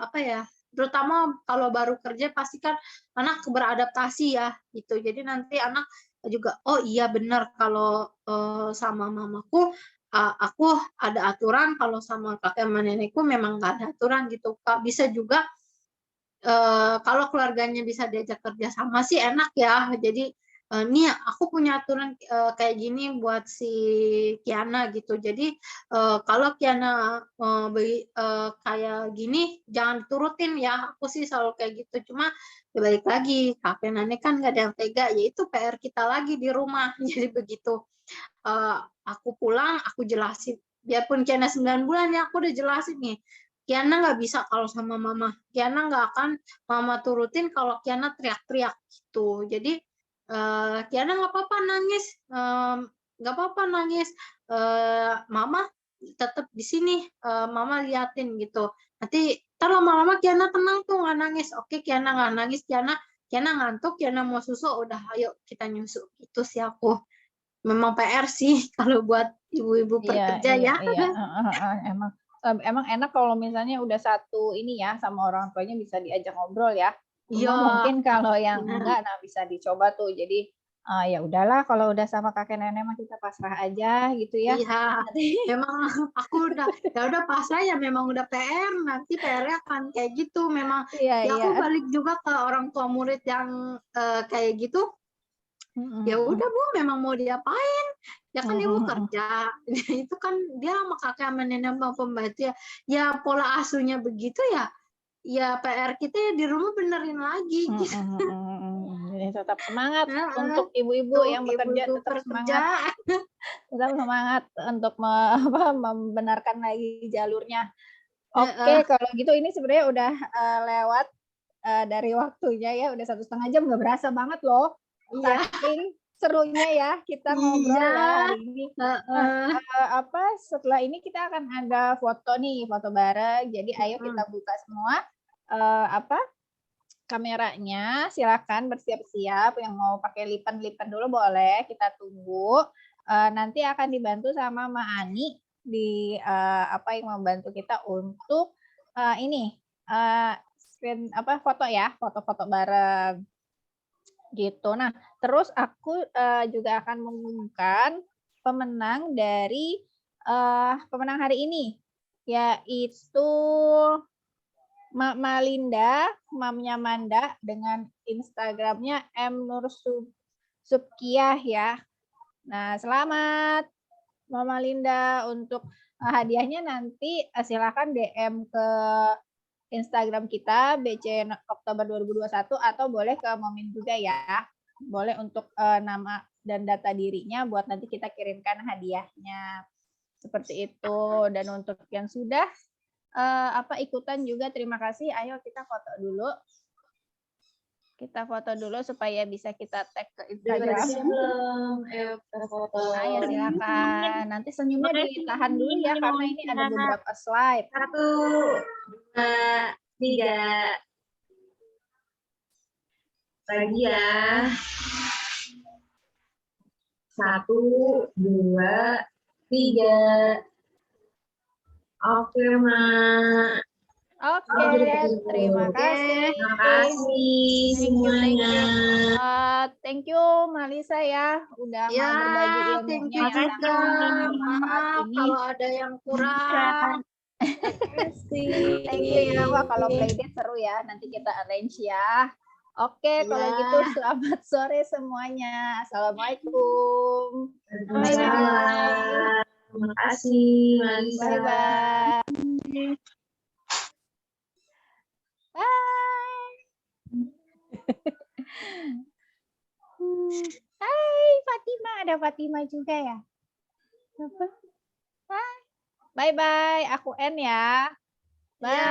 Speaker 2: apa ya, terutama kalau baru kerja pasti kan anak beradaptasi ya, gitu. Jadi nanti anak juga, oh iya benar kalau, sama mamaku, aku ada aturan, kalau sama kakek sama nenekku memang nggak ada aturan gitu, Kak. Bisa juga kalau keluarganya bisa diajak kerja sama sih enak ya. Jadi, nih aku punya aturan, kayak gini buat si Kiana gitu. Jadi, kalau Kiana, kayak gini jangan turutin ya, aku sih selalu kayak gitu. Cuma ya balik lagi, kakek nenek kan nggak ada yang tega, ya itu PR kita lagi di rumah. Jadi begitu, aku pulang, aku jelasin. Biarpun Kiana 9 bulan ya, aku udah jelasin nih, Kiana nggak bisa kalau sama mama. Kiana nggak akan mama turutin kalau Kiana teriak-teriak gitu. Jadi Kiana nggak apa-apa nangis, nggak apa-apa nangis. Mama tetap di sini, mama liatin gitu. Nanti ntar lama-lama Kiana tenang tuh nggak nangis. Oke, Kiana nggak nangis, Kiana ngantuk, Kiana mau susu, udah ayo kita nyusu. Itu sih aku. Memang PR sih kalau buat ibu-ibu
Speaker 1: Iya,
Speaker 2: pekerja
Speaker 1: iya,
Speaker 2: ya.
Speaker 1: iya. Emang emang enak kalau misalnya udah satu ini ya sama orang tuanya bisa diajak ngobrol ya. Cuma
Speaker 2: Iya,
Speaker 1: mungkin kalau yang
Speaker 2: benar.
Speaker 1: enggak, nah bisa dicoba tuh. Jadi ya udahlah kalau udah sama kakek nenek mah kita pasrah aja gitu ya.
Speaker 2: Iya,
Speaker 1: Nanti
Speaker 2: memang aku udah pasrah ya, memang udah PR, nanti PR-nya akan kayak gitu. Memang
Speaker 1: iya,
Speaker 2: ya
Speaker 1: iya.
Speaker 2: aku balik juga ke orang tua murid yang kayak gitu. Ya udah Bu, memang mau diapain? Ya kan ibu kerja. Itu kan dia sama kakek sama nenek sama pembantu ya. Ya pola asuhnya begitu ya. Ya PR kita ya di rumah benerin lagi gitu.
Speaker 1: Jadi tetap semangat
Speaker 2: Heeh.
Speaker 1: untuk ibu-ibu
Speaker 2: Tuh
Speaker 1: yang bekerja,
Speaker 2: ibu-ibu
Speaker 1: tetap
Speaker 2: pekerja.
Speaker 1: semangat, untuk membenarkan lagi jalurnya. Oke,
Speaker 2: Heeh.
Speaker 1: kalau gitu ini sebenarnya udah lewat dari waktunya ya, udah 1,5 jam, nggak berasa banget loh.
Speaker 2: Iya.
Speaker 1: Saking serunya ya kita ngobrol
Speaker 2: Iya.
Speaker 1: ya hari ini. Nah,
Speaker 2: Heeh.
Speaker 1: setelah ini kita akan ada foto nih, foto bareng. Jadi ayo kita buka semua kameranya. Silakan bersiap-siap. Yang mau pakai lipan-lipan dulu boleh. Kita tunggu. Nanti akan dibantu sama Ma Ani yang membantu kita untuk ini foto ya, foto-foto bareng gitu. Nah, terus aku juga akan mengumumkan pemenang dari pemenang hari ini, yaitu Mak Malinda, mamnya Manda, dengan Instagramnya @mnursubkiyah ya. Nah, selamat Mama Linda. Untuk hadiahnya nanti silakan DM ke Instagram kita BC Oktober 2021 atau boleh ke Momin juga ya. Boleh untuk nama dan data dirinya buat nanti kita kirimkan hadiahnya. Seperti itu. Dan untuk yang sudah ikutan juga terima kasih. Ayo kita foto dulu. Kita foto dulu supaya bisa kita tag ke Instagram.
Speaker 3: Ayo foto.
Speaker 1: Ayo silakan. Nanti senyumnya ditahan dulu ya karena ini ada beberapa slide.
Speaker 3: 1, 2, 3. Lagi ya. 1, 2, 3. Oke, Mak.
Speaker 1: Oke, terima kasih.
Speaker 3: Terima kasih semuanya.
Speaker 1: Thank you Malisa ya udah
Speaker 2: Ya,
Speaker 1: mau berbagi
Speaker 2: thank
Speaker 1: ilmunya
Speaker 2: you
Speaker 1: yang
Speaker 2: juga.
Speaker 1: sangat bermanfaat
Speaker 2: Maaf
Speaker 1: ini.
Speaker 2: kalau ada yang kurang.
Speaker 1: Thank you ya, wah kalau playdate seru ya, nanti kita arrange ya. Oke, kalau
Speaker 2: Ya.
Speaker 1: gitu selamat sore semuanya. Assalamualaikum.
Speaker 3: Bye-bye. Terima kasih, Malisa.
Speaker 1: Bye-bye. Bye. Hai Fatima, ada Fatima juga ya. Bye bye, aku N ya. Bye.